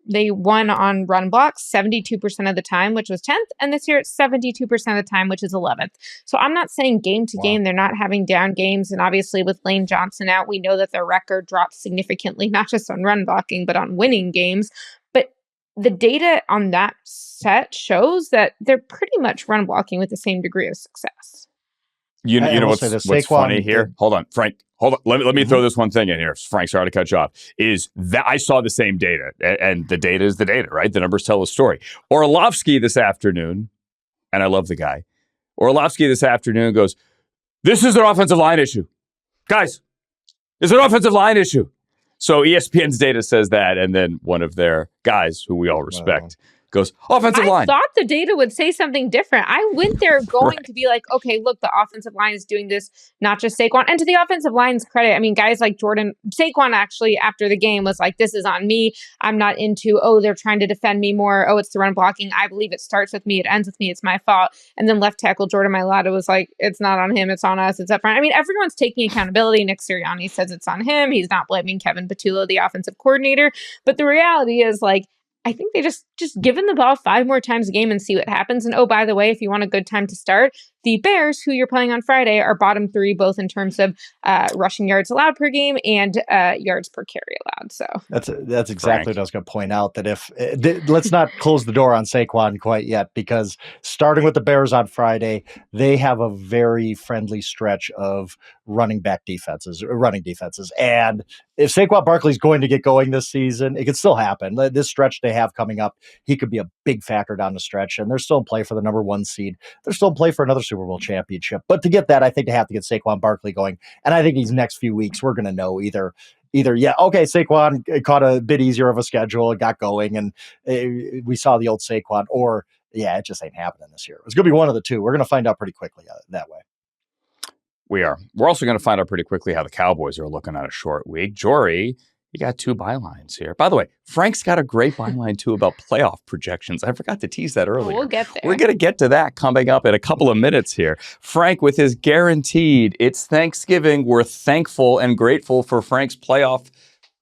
they won on run blocks 72% of the time, which was 10th, and this year it's 72% of the time, which is 11th. So I'm not saying game to game they're not having down games, and obviously with Lane Johnson out, we know that their record dropped significantly, not just on run blocking, but on winning games. But the data on that set shows that they're pretty much run blocking with the same degree of success. You know what's funny here? Hold on, Frank. Hold on. Let me throw this one thing in here. Frank, sorry to cut you off. Is that I saw the same data, and the data is the data, right? The numbers tell a story. Orlovsky this afternoon, and I love the guy. Orlovsky this afternoon goes, "This is an offensive line issue, guys. It's an offensive line issue." So ESPN's data says that, and then one of their guys, who we all respect, goes, offensive line. I thought the data would say something different. I went there going to be like, okay, look, the offensive line is doing this, not just Saquon. And to the offensive line's credit, I mean, guys like Saquon actually after the game was like, this is on me. I'm not into, they're trying to defend me more. It's the run blocking. I believe it starts with me. It ends with me. It's my fault. And then left tackle Jordan Mailata was like, it's not on him. It's on us. It's up front. I mean, everyone's taking accountability. Nick Sirianni says it's on him. He's not blaming Kevin Patullo, the offensive coordinator. But the reality is like, I think they just give him the ball 5 more times a game and see what happens. And by the way, if you want a good time to start, the Bears, who you're playing on Friday, are bottom 3, both in terms of rushing yards allowed per game and yards per carry allowed. So that's exactly what I was going to point out. That let's not close the door on Saquon quite yet, because starting with the Bears on Friday, they have a very friendly stretch of running defenses. And if Saquon Barkley's going to get going this season, it could still happen. This stretch they have coming up, he could be a big factor down the stretch, and they're still in play for the number 1 seed. They're still in play for another Super Bowl championship. But to get that, I think they have to get Saquon Barkley going. And I think these next few weeks, we're going to know either, Saquon caught a bit easier of a schedule, it got going, and we saw the old Saquon, or, it just ain't happening this year. It's going to be one of the two. We're going to find out pretty quickly that way. We are. We're also going to find out pretty quickly how the Cowboys are looking on a short week. Jori, you got 2 bylines here. By the way, Frank's got a great byline, too, about playoff projections. I forgot to tease that earlier. We'll get there. We're going to get to that coming up in a couple of minutes here. Frank, with his guaranteed, it's Thanksgiving. We're thankful and grateful for Frank's playoff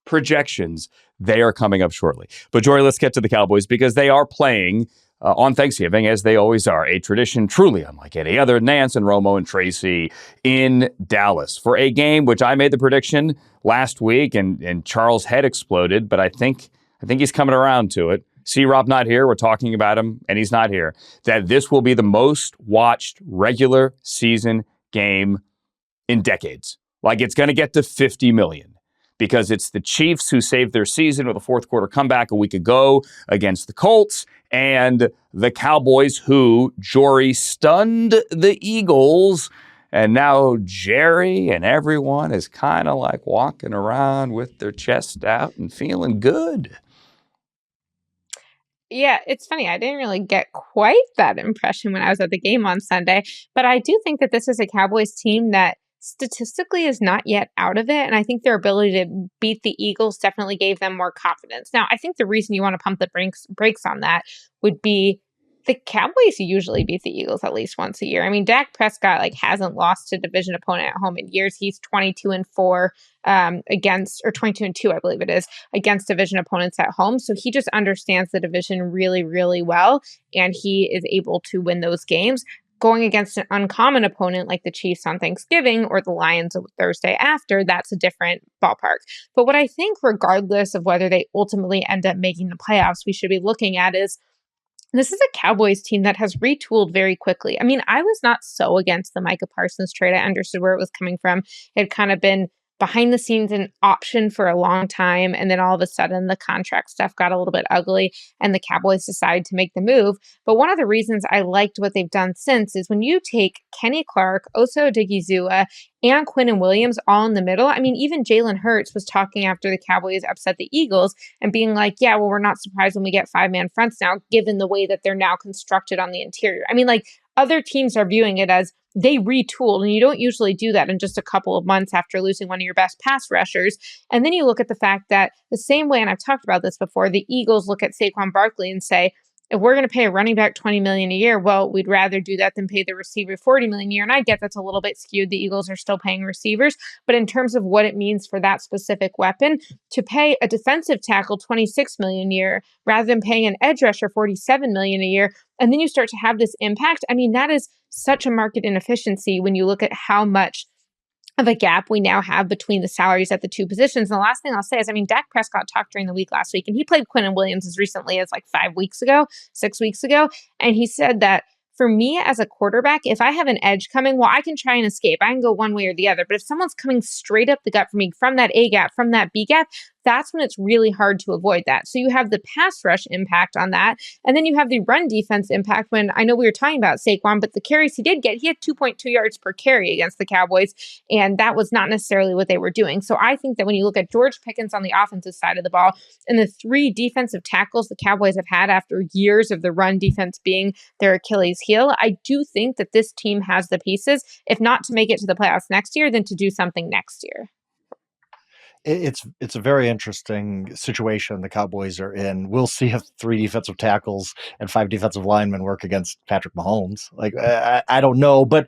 projections. They are coming up shortly. But, Jori, let's get to the Cowboys because they are playing on Thanksgiving, as they always are, a tradition truly unlike any other. Nance and Romo and Tracy in Dallas for a game which I made the prediction last week, and Charles' head exploded, but I think he's coming around to it. C-Rob not here. We're talking about him, and he's not here. That this will be the most watched regular season game in decades. Like, it's going to get to 50 million. Because it's the Chiefs who saved their season with a 4th quarter comeback a week ago against the Colts, and the Cowboys who, Jori, stunned the Eagles, and now Jerry and everyone is kind of like walking around with their chest out and feeling good. Yeah, it's funny. I didn't really get quite that impression when I was at the game on Sunday, but I do think that this is a Cowboys team that statistically is not yet out of it. And I think their ability to beat the Eagles definitely gave them more confidence. Now, I think the reason you want to pump the brakes on that would be the Cowboys usually beat the Eagles at least once a year. I mean, Dak Prescott hasn't lost to a division opponent at home in years. He's 22-4 against, or 22-2, I believe it is, against division opponents at home. So he just understands the division really, really well, and he is able to win those games. Going against an uncommon opponent like the Chiefs on Thanksgiving or the Lions Thursday after, that's a different ballpark. But what I think, regardless of whether they ultimately end up making the playoffs, we should be looking at is this is a Cowboys team that has retooled very quickly. I mean, I was not so against the Micah Parsons trade. I understood where it was coming from. It had kind of been behind the scenes an option for a long time. And then all of a sudden the contract stuff got a little bit ugly and the Cowboys decided to make the move. But one of the reasons I liked what they've done since is when you take Kenny Clark, Osa Odigizua, and Quinnen Williams all in the middle. I mean, even Jalen Hurts was talking after the Cowboys upset the Eagles and being like, yeah, well, we're not surprised when we get 5-man fronts now, given the way that they're now constructed on the interior. I mean, other teams are viewing it as they retooled, and you don't usually do that in just a couple of months after losing one of your best pass rushers. And then you look at the fact that the same way, and I've talked about this before, the Eagles look at Saquon Barkley and say, if we're going to pay a running back $20 million a year, well, we'd rather do that than pay the receiver $40 million a year. And I get that's a little bit skewed. The Eagles are still paying receivers, but in terms of what it means for that specific weapon, to pay a defensive tackle $26 million a year rather than paying an edge rusher $47 million a year, and then you start to have this impact. I mean, that is such a market inefficiency when you look at how much of a gap we now have between the salaries at the two positions. And the last thing I'll say is, I mean, Dak Prescott talked during the week last week, and he played Quinnen Williams as recently as 6 weeks ago. And he said that for me as a quarterback, if I have an edge coming, well, I can try and escape. I can go one way or the other. But if someone's coming straight up the gut for me from that A gap, from that B gap, that's when it's really hard to avoid that. So you have the pass rush impact on that. And then you have the run defense impact when, I know we were talking about Saquon, but the carries he did get, he had 2.2 yards per carry against the Cowboys. And that was not necessarily what they were doing. So I think that when you look at George Pickens on the offensive side of the ball and the 3 defensive tackles the Cowboys have had after years of the run defense being their Achilles heel, I do think that this team has the pieces, if not to make it to the playoffs next year, then to do something next year. It's a very interesting situation the Cowboys are in. We'll see if 3 defensive tackles and 5 defensive linemen work against Patrick Mahomes. I don't know, but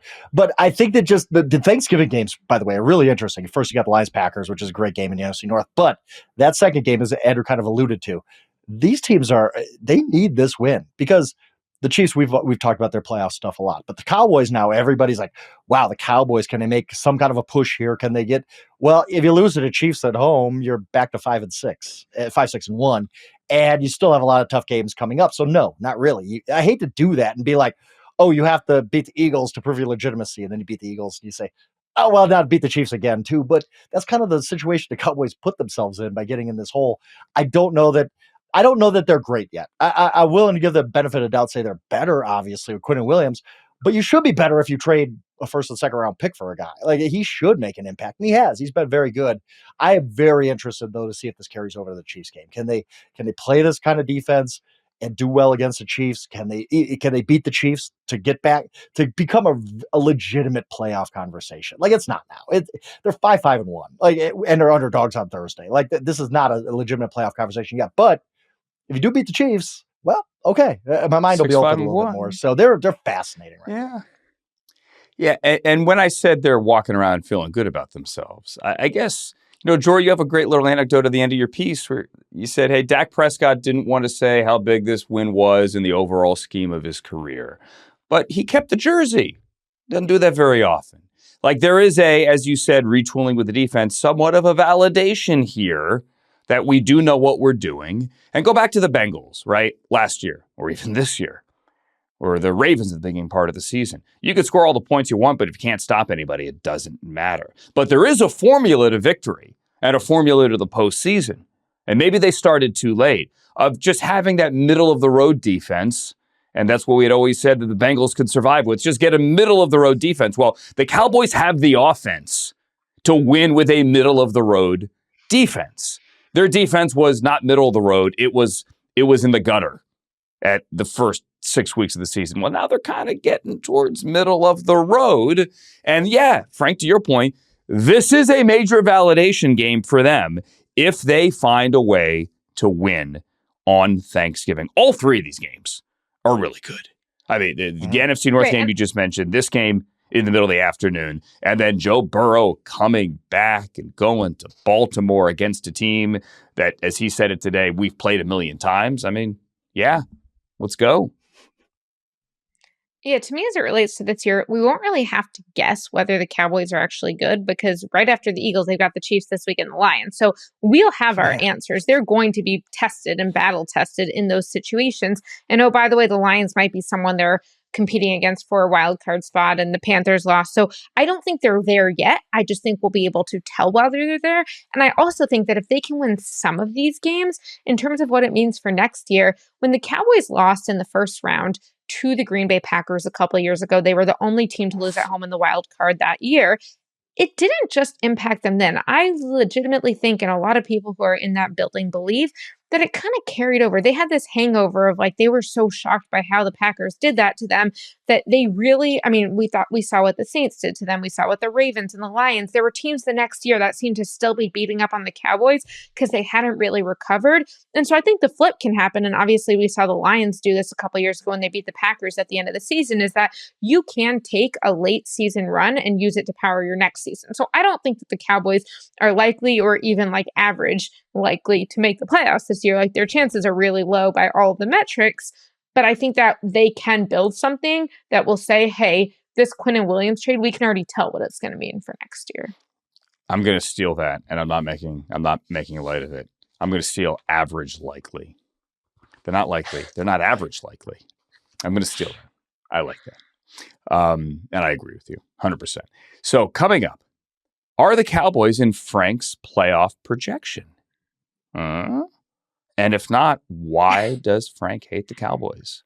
I think that just the Thanksgiving games, by the way, are really interesting. First, you got the Lions Packers, which is a great game in the NFC North, but that second game, as Andrew kind of alluded to, these teams they need this win because the Chiefs, we've talked about their playoff stuff a lot, but the Cowboys now, everybody's like, wow, the Cowboys, can they make some kind of a push here? Can they get, well, if you lose to the Chiefs at home, you're back to 5-6-1, and you still have a lot of tough games coming up. So no, not really. I hate to do that and be like, oh, you have to beat the Eagles to prove your legitimacy. And then you beat the Eagles and you say, oh, well, now beat the Chiefs again too. But that's kind of the situation the Cowboys put themselves in by getting in this hole. I don't know that they're great yet. I'm willing to give the benefit of doubt, say they're better, obviously, with Quinnen Williams, but you should be better if you trade a first and second round pick for a guy. He should make an impact, and he has. He's been very good. I am very interested, though, to see if this carries over to the Chiefs game. Can they play this kind of defense and do well against the Chiefs? Can they beat the Chiefs to get back to become a legitimate playoff conversation? It's not now. They're 5-1, and they're underdogs on Thursday. This is not a legitimate playoff conversation yet, but if you do beat the Chiefs, well, okay. My mind will be open a little bit more. So they're fascinating right now. Yeah. And when I said they're walking around feeling good about themselves, I guess, Jori, you have a great little anecdote at the end of your piece where you said, hey, Dak Prescott didn't want to say how big this win was in the overall scheme of his career, but he kept the jersey. Doesn't do that very often. There is as you said, retooling with the defense, somewhat of a validation here that we do know what we're doing. And go back to the Bengals, right? Last year, or even this year, or the Ravens at the beginning part of the season. You could score all the points you want, but if you can't stop anybody, it doesn't matter. But there is a formula to victory and a formula to the postseason. And maybe they started too late of just having that middle of the road defense. And that's what we had always said that the Bengals could survive with. Just get a middle of the road defense. Well, the Cowboys have the offense to win with a middle of the road defense. Their defense was not middle of the road. It was in the gutter at the first 6 weeks of the season. Well, now they're kind of getting towards middle of the road. And yeah, Frank, to your point, this is a major validation game for them if they find a way to win on Thanksgiving. All 3 of these games are really good. I mean, the NFC North game you just mentioned, this game in the middle of the afternoon, and then Joe Burrow coming back and going to Baltimore against a team that, as he said it today, we've played 1,000,000 times. I mean, yeah, let's go. Yeah, to me, as it relates to this year, we won't really have to guess whether the Cowboys are actually good because right after the Eagles, they've got the Chiefs this week and the Lions. So we'll have our answers. They're going to be tested and battle tested in those situations. And oh, by the way, the Lions might be someone they're competing against for a wild card spot, and the Panthers lost. So I don't think they're there yet. I just think we'll be able to tell whether they're there. And I also think that if they can win some of these games, in terms of what it means for next year, when the Cowboys lost in the first round to the Green Bay Packers a couple of years ago, they were the only team to lose at home in the wild card that year. It didn't just impact them then. I legitimately think, and a lot of people who are in that building believe, that it kind of carried over. They had this hangover of like, they were so shocked by how the Packers did that to them that they really, I mean, we saw what the Saints did to them. We saw what the Ravens and the Lions, there were teams the next year that seemed to still be beating up on the Cowboys because they hadn't really recovered. And so I think the flip can happen. And obviously we saw the Lions do this a couple of years ago when they beat the Packers at the end of the season, is that you can take a late season run and use it to power your next season. So I don't think that the Cowboys are likely or even like average likely to make the playoffs this year. Like their chances are really low by all of the metrics, but I think that they can build something that will say, hey, this Quinnen Williams trade, we can already tell what it's going to mean for next year. I'm going to steal that, and I'm not making light of it. I'm going to steal average likely. They're not likely. They're not average likely. I'm going to steal that. I like that. And I agree with you 100%. So coming up, are the Cowboys in Frank's playoff projection? And if not, why does Frank hate the Cowboys?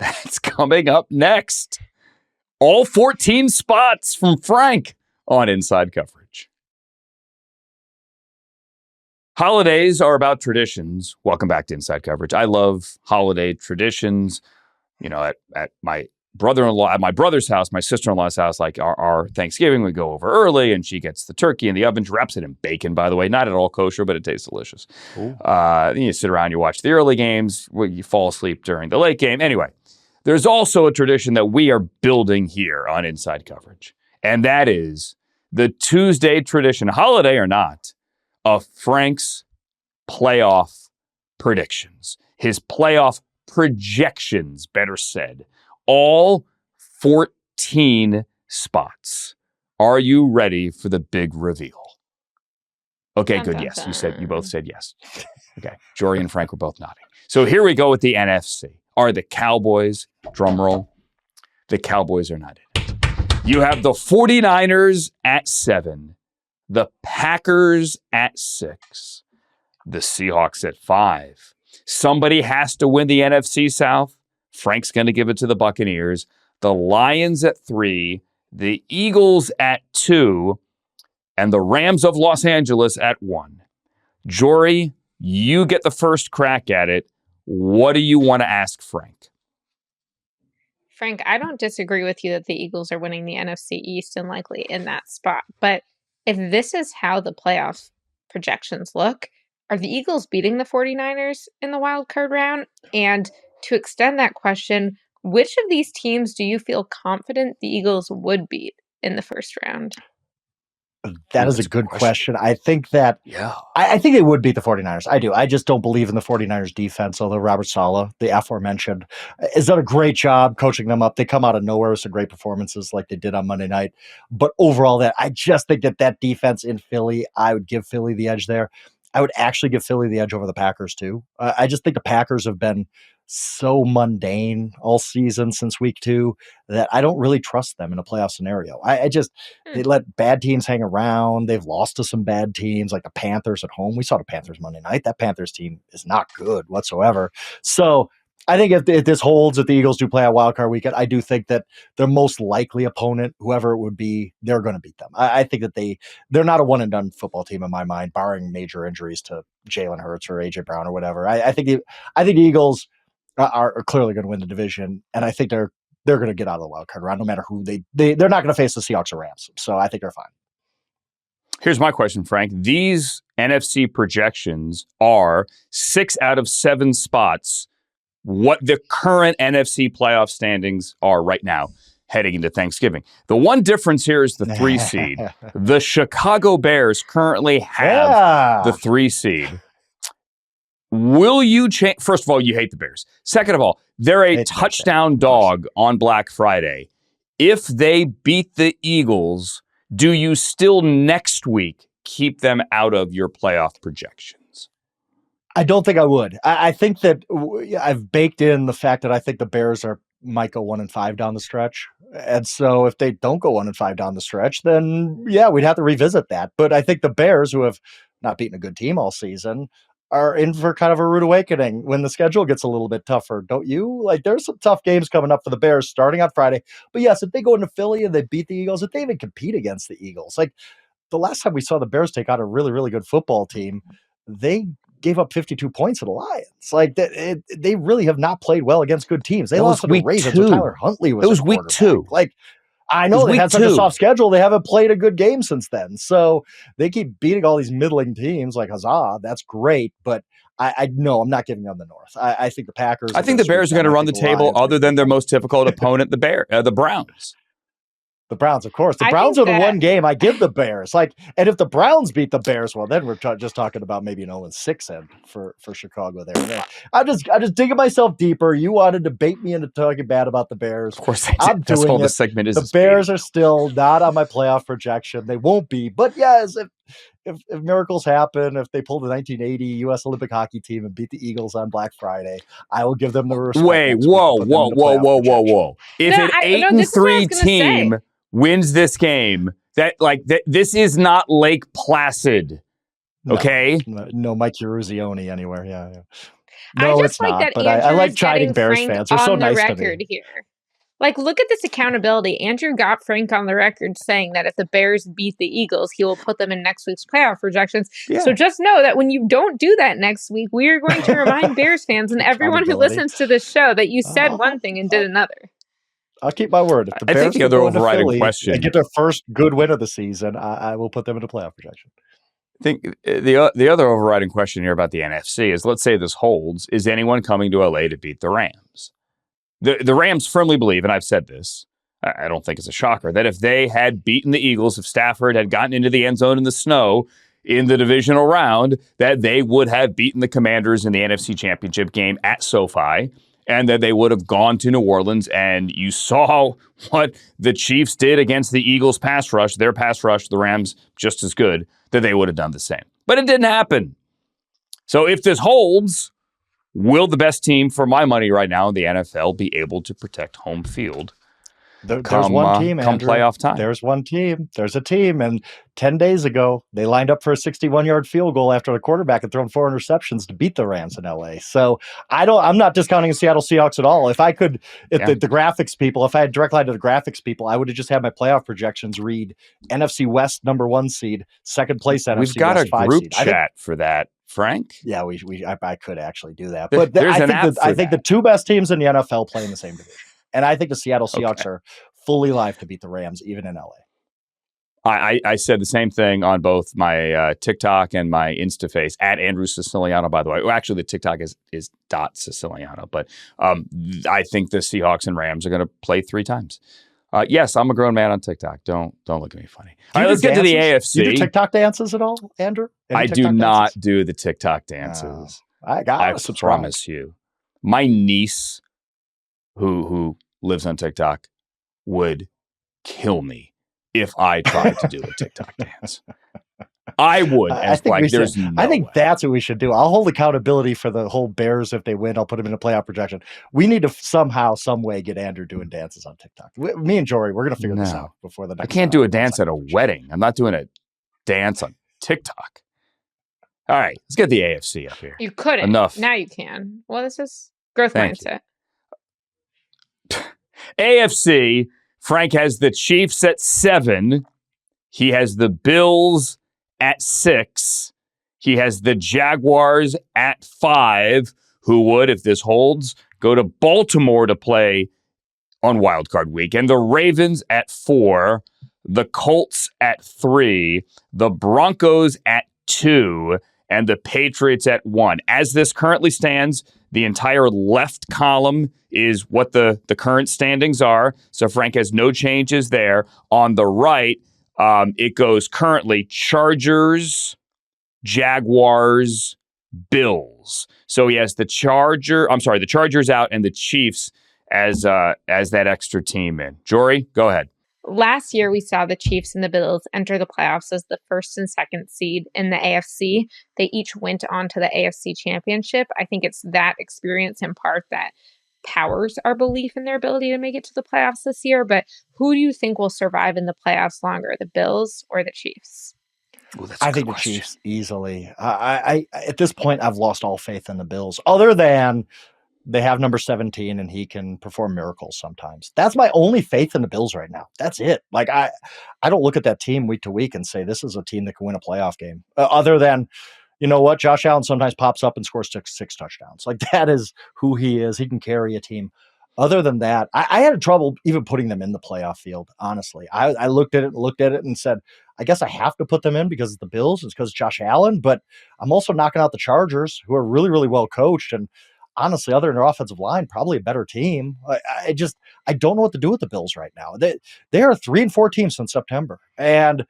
That's coming up next. All 14 spots from Frank on Inside Coverage. Holidays are about traditions. Welcome back to Inside Coverage. I love holiday traditions. You know, at my brother-in-law, at my brother's house, my sister-in-law's house, like our Thanksgiving, we go over early and she gets the turkey in the oven. She wraps it in bacon, by the way. Not at all kosher, but it tastes delicious. Then you sit around, you watch the early games, you fall asleep during the late game. Anyway, there's also a tradition that we are building here on Inside Coverage, and that is the Tuesday tradition, holiday or not, of Frank's playoff predictions. His playoff projections, better said. All 14 spots. Are you ready for the big reveal? Okay, Dun, good. dun, Yes, dun. you both said yes. Okay, Jori and Frank were both nodding. So here we go with the NFC. Are the Cowboys, drum roll, the Cowboys are not in it. You have the 49ers at 7, the Packers at 6, the Seahawks at 5. Somebody has to win the NFC South. Frank's going to give it to the Buccaneers. The Lions at 3, the Eagles at 2, and the Rams of Los Angeles at 1. Jori, you get the first crack at it. What do you want to ask Frank? Frank, I don't disagree with you that the Eagles are winning the NFC East and likely in that spot. But if this is how the playoff projections look, are the Eagles beating the 49ers in the wild card round? And to extend that question, which of these teams do you feel confident the Eagles would beat in the first round? That is a good question. I think that I think they would beat the 49ers. I do. I just don't believe in the 49ers defense, although Robert Saleh, the aforementioned, has done a great job coaching them up. They come out of nowhere with some great performances like they did on Monday night. But overall, I just think that defense in Philly, I would give Philly the edge there. I would actually give Philly the edge over the Packers too. I just think the Packers have been so mundane all season since week 2 that I don't really trust them in a playoff scenario. They let bad teams hang around. They've lost to some bad teams like the Panthers at home. We saw the Panthers Monday night. That Panthers team is not good whatsoever. So I think if this holds, if the Eagles do play a wild card weekend, I do think that their most likely opponent, whoever it would be, they're going to beat them. I think that they're not a one and done football team in my mind, barring major injuries to Jalen Hurts or AJ Brown or whatever. I think the Eagles are clearly going to win the division, and I think they're going to get out of the wild card round no matter who they're not going to face the Seahawks or Rams. So I think they're fine. Here's my question, Frank. These NFC projections are 6 out of 7 spots what the current NFC playoff standings are right now heading into Thanksgiving. The one difference here is the 3 seed. The Chicago Bears currently have the 3 seed. Will you change? First of all, you hate the Bears. Second of all, they're a touchdown dog on Black Friday. If they beat the Eagles, do you still next week keep them out of your playoff projections? I don't think I would. I think that I've baked in the fact that I think the Bears might go 1-5 down the stretch. And so if they don't go 1-5 down the stretch, then yeah, we'd have to revisit that. But I think the Bears, who have not beaten a good team all season, are in for kind of a rude awakening when the schedule gets a little bit tougher, don't you? Like, there's some tough games coming up for the Bears starting on Friday. But yes, if they go into Philly and they beat the Eagles, if they even compete against the Eagles, like the last time we saw the Bears take out a really, really good football team, they gave up 52 points to the Lions. Like, they really have not played well against good teams. They lost to the Ravens when Tyler Huntley was. It was week 2. Like, I know they had such a soft schedule. They haven't played a good game since then. So they keep beating all these middling teams. Like, huzzah, that's great. But I know I'm not giving them the North. I think the Packers. I think the Bears are going to run the table other than their most difficult opponent, the Browns. The Browns, of course. The Browns are the one game I give the Bears. Like, and if the Browns beat the Bears, well, then we're just talking about maybe an 0-6 end for Chicago there. I'm just digging myself deeper. You wanted to bait me into talking bad about the Bears. Of course, I'm doing that's all the segment is. The Bears are still not on my playoff projection. They won't be. But yes, if miracles happen, if they pull the 1980 U.S. Olympic hockey team and beat the Eagles on Black Friday, I will give them the respect. Wait, whoa. If an 8-3 team wins this game, this is not Lake Placid, okay? No Mike Eruzione anywhere. Yeah. No, I just like that. But I like chiding Bears Frank fans. They're so on the nice record to me. Here. Like, look at this accountability. Andrew got Frank on the record saying that if the Bears beat the Eagles, he will put them in next week's playoff projections. Yeah. So just know that when you don't do that next week, we are going to remind Bears fans and everyone who listens to this show that you said one thing and did another. I'll keep my word. If the Bears think the other overriding question and get their first good win of the season, I will put them into playoff projection. I think the other overriding question here about the NFC is, let's say this holds, is anyone coming to LA to beat the Rams? The Rams firmly believe, and I've said this, I don't think it's a shocker, that if they had beaten the Eagles, if Stafford had gotten into the end zone in the snow in the divisional round, that they would have beaten the Commanders in the NFC Championship game at SoFi, and that they would have gone to New Orleans. And you saw what the Chiefs did against the Eagles' pass rush, their pass rush, the Rams just as good, that they would have done the same. But it didn't happen. So if this holds, will the best team, for my money right now in the NFL, be able to protect home field? There's one team, come Andrew. Playoff time. There's one team. There's a team. And 10 days ago, they lined up for a 61-yard field goal after the quarterback had thrown 4 interceptions to beat the Rams in LA. So I'm not discounting the Seattle Seahawks at all. If I could, the graphics people, if I had direct line to the graphics people, I would have just had my playoff projections read NFC West #1 seed, second place NFC West 5 seed. We've got a group chat for that, Frank. Yeah, I could actually do that. But I think the 2 best teams in the NFL play in the same division. And I think the Seattle Seahawks are fully live to beat the Rams, even in LA. I said the same thing on both my TikTok and my InstaFace, at Andrew Siciliano, by the way. Well, actually, the TikTok is .Siciliano. But I think the Seahawks and Rams are going to play 3 times. Yes, I'm a grown man on TikTok. Don't look at me funny. All right, let's get to the AFC. Do you do TikTok dances at all, Andrew? I do not do the TikTok dances. I promise you. My niece, who lives on TikTok, would kill me if I tried to do a TikTok dance. I would. I think that's what we should do. I'll hold accountability for the whole Bears. If they win, I'll put them in a playoff projection. We need to somehow, some way, get Andrew doing dances on TikTok. Me and Jori, we're going to figure this out before the next. I can't do a dance at a wedding. I'm not doing a dance on TikTok. All right, let's get the AFC up here. You couldn't. Enough. Now you can. Well, this is growth mindset. AFC, Frank has the Chiefs at 7. He has the Bills at 6. He has the Jaguars at 5, who would, if this holds, go to Baltimore to play on wildcard week. And the Ravens at 4, the Colts at 3, the Broncos at 2, and the Patriots at 1. As this currently stands, the entire left column is what the current standings are. So Frank has no changes there. On the right, it goes currently Chargers, Jaguars, Bills. So he has the Chargers out and the Chiefs as that extra team in. Jori, go ahead. Last year, we saw the Chiefs and the Bills enter the playoffs as the first and second seed in the AFC. They each went on to the AFC Championship. I think it's that experience in part that powers our belief in their ability to make it to the playoffs this year. But who do you think will survive in the playoffs longer, the Bills or the Chiefs? Ooh, I think the Chiefs easily. I at this point, I've lost all faith in the Bills, other than they have number 17 and he can perform miracles sometimes. That's my only faith in the Bills right now. That's it. Like I don't look at that team week to week and say this is a team that can win a playoff game. Other than, you know what, Josh Allen sometimes pops up and scores six touchdowns. Like that is who he is. He can carry a team. Other than that, I had trouble even putting them in the playoff field, honestly. I looked at it and said, I guess I have to put them in because it's the Bills. It's because it's Josh Allen, but I'm also knocking out the Chargers, who are really, really well coached. And honestly, other than their offensive line, probably a better team. I don't know what to do with the Bills right now. They are a 3-4 team since September, and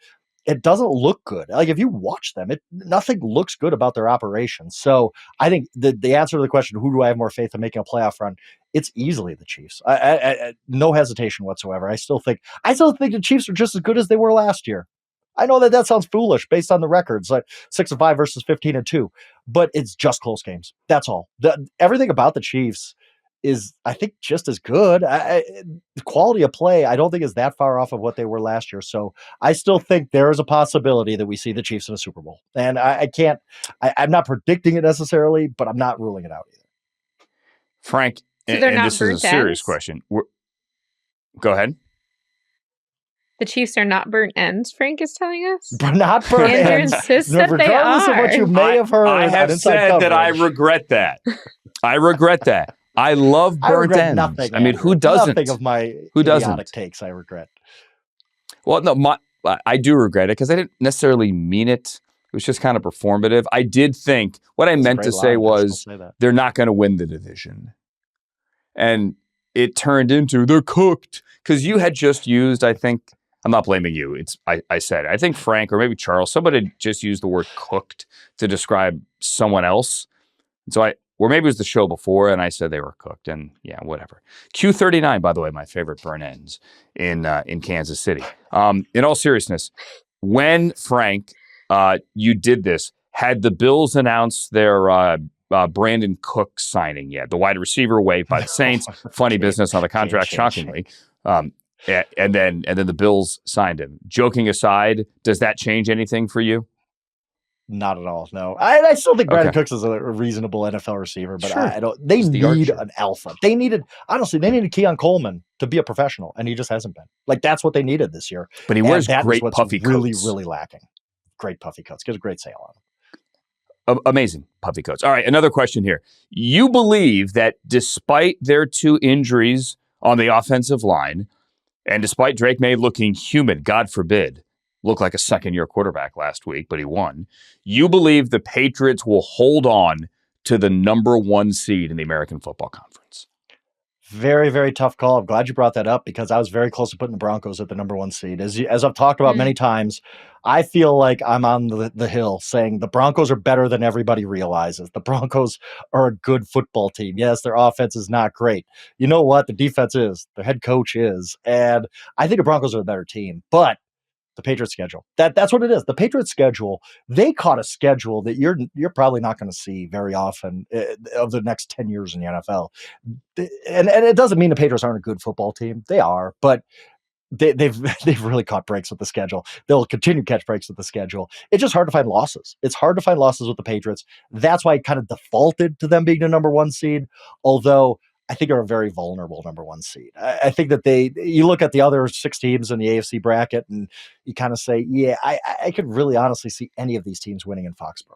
it doesn't look good. Like if you watch them, nothing looks good about their operations. So I think the answer to the question, who do I have more faith in making a playoff run? It's easily the Chiefs. I no hesitation whatsoever. I still think the Chiefs are just as good as they were last year. I know that sounds foolish based on the records, like 6-5 versus 15-2, but it's just close games. That's all. Everything about the Chiefs is, I think, just as good. The quality of play, I don't think is that far off of what they were last year. So I still think there is a possibility that we see the Chiefs in a Super Bowl. And I'm not predicting it necessarily, but I'm not ruling it out either. Frank, So and this is a serious question. Go ahead. The Chiefs are not burnt ends, Frank is telling us? But not burnt Andrew ends. insists that they Regardless of what you may have heard. I have said that I regret that. I regret that. I love burnt ends. Nothing, I mean, Andrew. who doesn't? Nothing of my idiotic takes I regret. Well, no, I do regret it because I didn't necessarily mean it. It was just kind of performative. I did think what I meant to say was they're not going to win the division. And it turned into they're cooked because you had just used, I think, I'm not blaming you. I said, I think Frank or maybe Charles, somebody just used the word cooked to describe someone else. And so or maybe it was the show before and I said they were cooked and yeah, whatever. Q39, by the way, my favorite burn ends in Kansas City. In all seriousness, when Frank, you did this, had the Bills announced their Brandon Cook signing yet? The wide receiver waived by the Saints. Funny business on the contract, shockingly. And then the Bills signed him. Joking aside, does that change anything for you? Not at all. No, I still think Brandon Cooks is a reasonable NFL receiver, but sure. I don't. They need an alpha. They needed Keon Coleman to be a professional, and he just hasn't been. Like that's what they needed this year. But he wears great puffy coats. Really, really lacking. Great puffy coats. Gives a great sale on them. Amazing puffy coats. All right, another question here. You believe that despite their 2 injuries on the offensive line, and despite Drake May looking human, God forbid, looked like a second-year quarterback last week, but he won, you believe the Patriots will hold on to the number 1 seed in the American Football Conference? Very, very tough call. I'm glad you brought that up because I was very close to putting the Broncos at the number 1 seed. As I've talked about many times, I feel like I'm on the hill saying the Broncos are better than everybody realizes. The Broncos are a good football team. Yes, their offense is not great. You know what? The defense is. The head coach is. And I think the Broncos are a better team. But the Patriots schedule. That's what it is. The Patriots schedule, they caught a schedule that you're probably not going to see very often of the next 10 years in the NFL. And it doesn't mean the Patriots aren't a good football team. They are, but they've really caught breaks with the schedule. They'll continue to catch breaks with the schedule. It's just hard to find losses. It's hard to find losses with the Patriots. That's why I kind of defaulted to them being the number 1 seed, although I think are a very vulnerable number 1 seed. I think that you look at the other 6 teams in the AFC bracket and you kind of say, yeah, I could really honestly see any of these teams winning in Foxborough.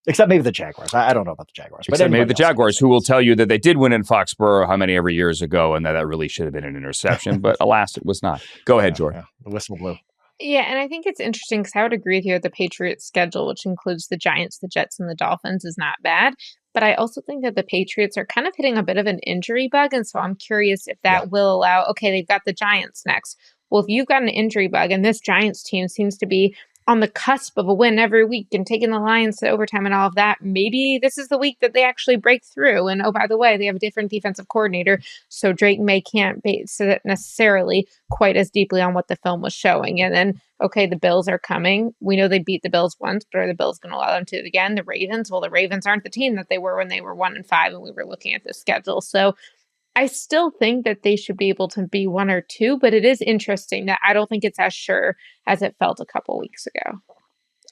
Except maybe the Jaguars. I don't know about the Jaguars. Except maybe the Jaguars, who will tell you that they did win in Foxborough how many ever years ago and that really should have been an interception. But alas, it was not. Go ahead, Jori. Yeah. The whistle blew. Yeah, and I think it's interesting because I would agree with you that the Patriots' schedule, which includes the Giants, the Jets, and the Dolphins, is not bad. But I also think that the Patriots are kind of hitting a bit of an injury bug. And so I'm curious if Yeah. that will allow, okay, they've got the Giants next. Well, if you've got an injury bug and this Giants team seems to be on the cusp of a win every week and taking the Lions to overtime and all of that, maybe this is the week that they actually break through. And oh, by the way, they have a different defensive coordinator. So Drake May can't base it necessarily quite as deeply on what the film was showing. And then, okay, the Bills are coming. We know they beat the Bills once, but are the Bills going to allow them to do it again? The Ravens, well, the Ravens aren't the team that they were when they were 1-5 and we were looking at the schedule. So I still think that they should be able to be 1 or 2, but it is interesting that I don't think it's as sure as it felt a couple weeks ago.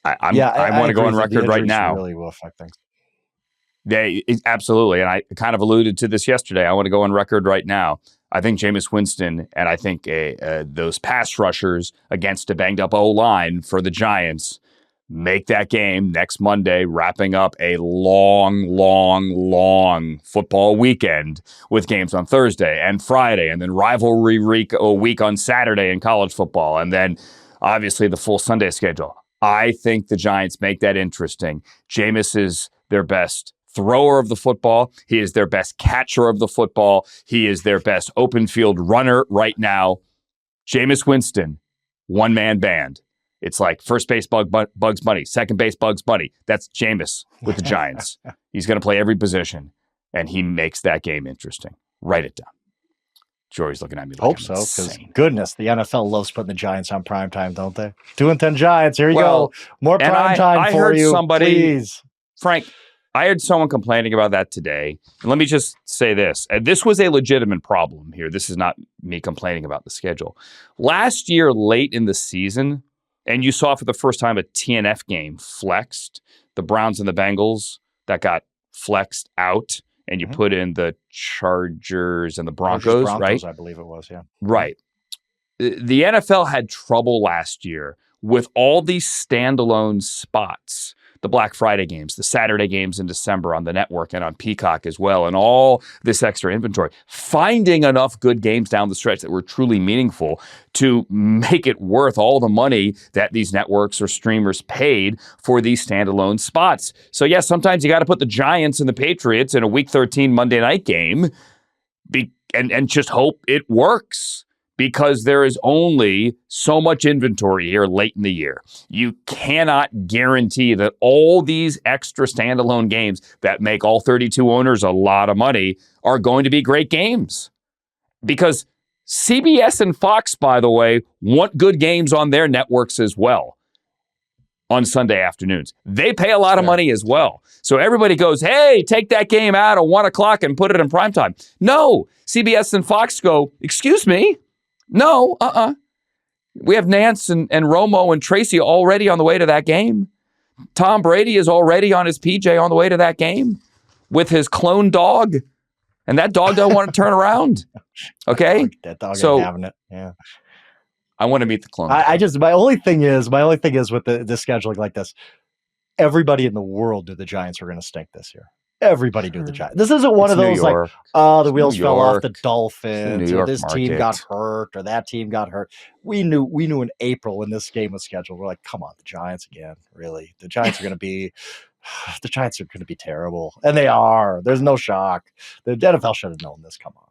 I want to go on record right now. Really will affect things. Absolutely, and I kind of alluded to this yesterday. I want to go on record right now. I think Jameis Winston and I think those pass rushers against a banged-up O-line for the Giants make that game next Monday, wrapping up a long football weekend with games on Thursday and Friday, and then rivalry week on Saturday in college football, and then obviously the full Sunday schedule. I think the Giants make that interesting. Jameis is their best thrower of the football. He is their best catcher of the football. He is their best open field runner right now. Jameis Winston, one-man band. It's like first base Bugs Bunny, second base Bugs Bunny. That's Jameis with the Giants. He's going to play every position, and he makes that game interesting. Write it down. Jori's looking at me like Hope so, because goodness, the NFL loves putting the Giants on primetime, don't they? 2-10 Giants. Here you go. More primetime for you, please. Frank, I heard someone complaining about that today. And let me just say this. And this was a legitimate problem here. This is not me complaining about the schedule. Last year, late in the season, and you saw for the first time a TNF game flexed. The Browns and the Bengals, that got flexed out. And you put in the Chargers and the Broncos, right? I believe it was, yeah. Right. The NFL had trouble last year with all these standalone spots. The Black Friday games, the Saturday games in December on the network and on Peacock as well, and all this extra inventory. Finding enough good games down the stretch that were truly meaningful to make it worth all the money that these networks or streamers paid for these standalone spots. So, yes, sometimes you got to put the Giants and the Patriots in a Week 13 Monday night game and just hope it works. Because there is only so much inventory here late in the year. You cannot guarantee that all these extra standalone games that make all 32 owners a lot of money are going to be great games. Because CBS and Fox, by the way, want good games on their networks as well on Sunday afternoons. They pay a lot of money as well. So everybody goes, hey, take that game out at 1 o'clock and put it in primetime. No, CBS and Fox go, excuse me? No, We have Nance and Romo and Tracy already on the way to that game. Tom Brady is already on his PJ on the way to that game with his clone dog. And that dog don't want to turn around. Okay? That dog ain't having it. Yeah. I want to meet the clone dog. My only thing is with the scheduling like this, everybody in the world knew the Giants were going to stink this year. Everybody knew the Giants. This isn't one of those like, the wheels fell off the Dolphins, or this team got hurt, or that team got hurt. We knew in April when this game was scheduled. We're like, come on, the Giants again, really? The Giants are going to be terrible, and they are. There's no shock. The NFL should have known this. Come on.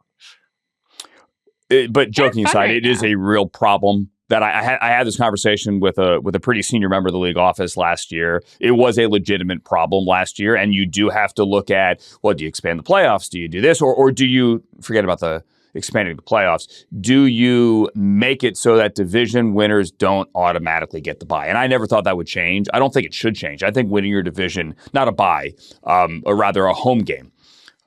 But joking aside, it is a real problem. That I had this conversation with a pretty senior member of the league office last year. It was a legitimate problem last year, and you do have to look at, well, do you expand the playoffs? Do you do this? Or do you, forget about the expanding the playoffs, do you make it so that division winners don't automatically get the bye? And I never thought that would change. I don't think it should change. I think winning your division, not a bye, or rather a home game,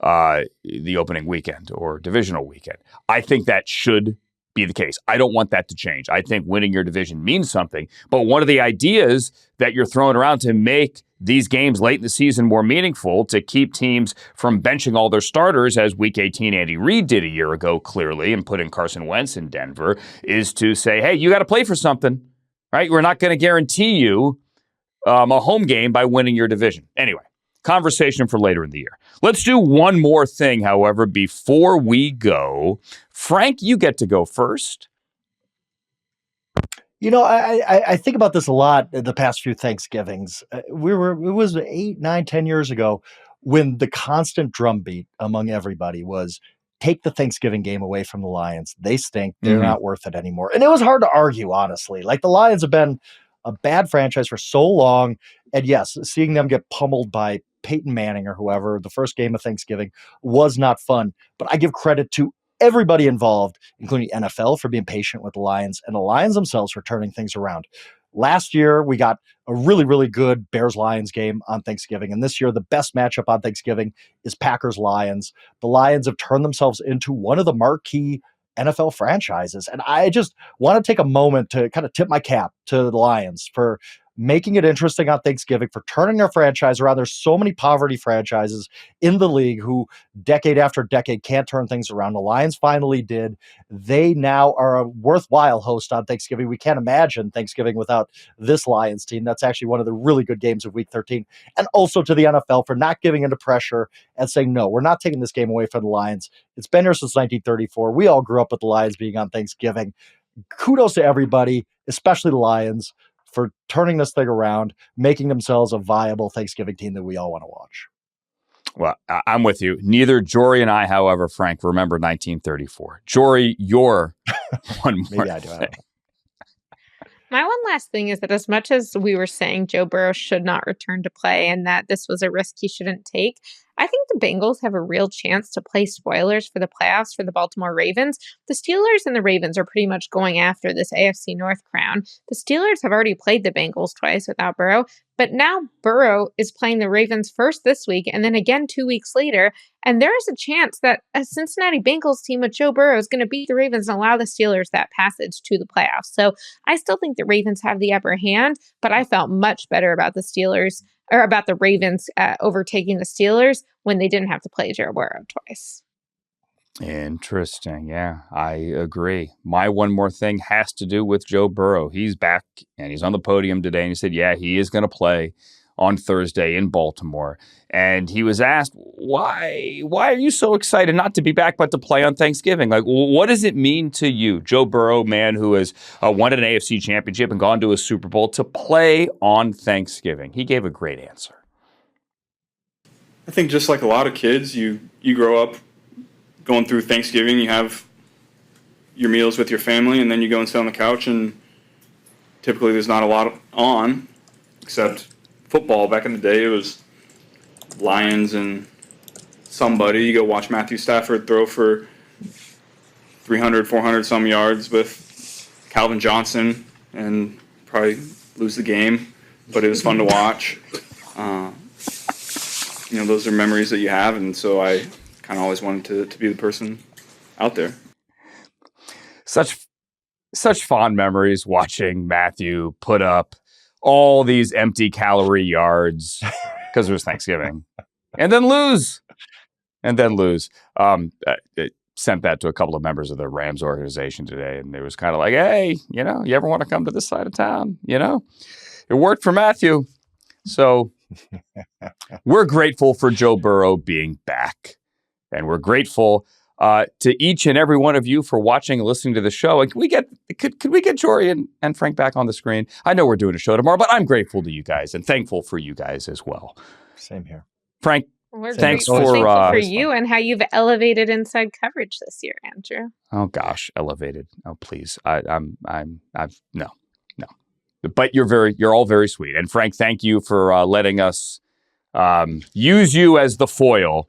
the opening weekend or divisional weekend, I think that should be the case. I don't want that to change. I think winning your division means something. But one of the ideas that you're throwing around to make these games late in the season more meaningful, to keep teams from benching all their starters, as Week 18 Andy Reid did a year ago, clearly, and putting Carson Wentz in Denver, is to say, hey, you got to play for something, right? We're not going to guarantee you a home game by winning your division. Anyway, conversation for later in the year. Let's do one more thing, however, before we go. Frank, you get to go first. I think about this a lot in the past few Thanksgivings. It was 8, 9, 10 years ago when the constant drumbeat among everybody was take the Thanksgiving game away from the Lions. They stink. They're not worth it anymore. And it was hard to argue, honestly. Like the Lions have been a bad franchise for so long. And yes, seeing them get pummeled by Peyton Manning or whoever, the first game of Thanksgiving was not fun. But I give credit to everybody involved, including NFL, for being patient with the Lions and the Lions themselves for turning things around. Last year, we got a really, really good Bears-Lions game on Thanksgiving. And this year, the best matchup on Thanksgiving is Packers-Lions. The Lions have turned themselves into one of the marquee NFL franchises. And I just want to take a moment to kind of tip my cap to the Lions for making it interesting on Thanksgiving, for turning their franchise around. There's so many poverty franchises in the league who decade after decade can't turn things around. The Lions finally did. They now are a worthwhile host on Thanksgiving. We can't imagine Thanksgiving without this Lions team. That's actually one of the really good games of Week 13. And also to the NFL for not giving into pressure and saying, no, we're not taking this game away from the Lions. It's been here since 1934. We all grew up with the Lions being on Thanksgiving. Kudos to everybody, especially the Lions, for turning this thing around, making themselves a viable Thanksgiving team that we all want to watch. Well, I'm with you. Neither Jori and I, however, Frank, remember 1934. Jori, your one more Maybe I do. I don't know. My one last thing is that as much as we were saying Joe Burrow should not return to play and that this was a risk he shouldn't take, I think the Bengals have a real chance to play spoilers for the playoffs for the Baltimore Ravens. The Steelers and the Ravens are pretty much going after this AFC North crown. The Steelers have already played the Bengals twice without Burrow, but now Burrow is playing the Ravens first this week and then again 2 weeks later. And there is a chance that a Cincinnati Bengals team with Joe Burrow is going to beat the Ravens and allow the Steelers that passage to the playoffs. So I still think the Ravens have the upper hand, but I felt much better about the Steelers or about the Ravens overtaking the Steelers when they didn't have to play Joe Burrow twice. Interesting. Yeah, I agree. My one more thing has to do with Joe Burrow. He's back and he's on the podium today. And he said, yeah, he is going to play on Thursday in Baltimore. And he was asked, why are you so excited not to be back, but to play on Thanksgiving? Like, what does it mean to you, Joe Burrow, man who has won an AFC championship and gone to a Super Bowl, to play on Thanksgiving? He gave a great answer. I think just like a lot of kids, you grow up going through Thanksgiving, you have your meals with your family, and then you go and sit on the couch, and typically there's not a lot on, except football. Back in the day, it was Lions and somebody. You go watch Matthew Stafford throw for 300, 400 some yards with Calvin Johnson and probably lose the game, but it was fun to watch. Those are memories that you have, and so I kind of always wanted to be the person out there. Such fond memories watching Matthew put up all these empty calorie yards because it was Thanksgiving and then lose. Sent that to a couple of members of the Rams organization today. And it was kind of like, hey, you ever want to come to this side of town? It worked for Matthew. So we're grateful for Joe Burrow being back. And we're grateful to each and every one of you for watching and listening to the show. And could we get Jori and Frank back on the screen? I know we're doing a show tomorrow, but I'm grateful to you guys and thankful for you guys as well. Same here. Frank, thanks for you and how you've elevated inside coverage this year, Andrew. Oh gosh, elevated. Oh please, no. But you're all very sweet. And Frank, thank you for letting us use you as the foil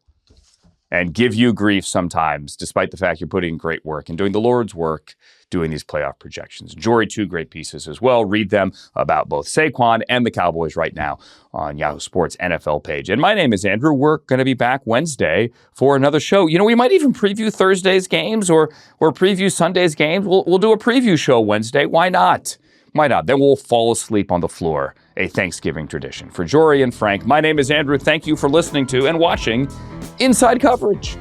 and give you grief sometimes, despite the fact you're putting in great work and doing the Lord's work, doing these playoff projections. Jori, 2 great pieces as well. Read them about both Saquon and the Cowboys right now on Yahoo Sports NFL page. And my name is Andrew. We're going to be back Wednesday for another show. We might even preview Thursday's games or preview Sunday's games. We'll do a preview show Wednesday. Why not? Then we'll fall asleep on the floor, a Thanksgiving tradition. For Jori and Frank, my name is Andrew. Thank you for listening to and watching Inside Coverage.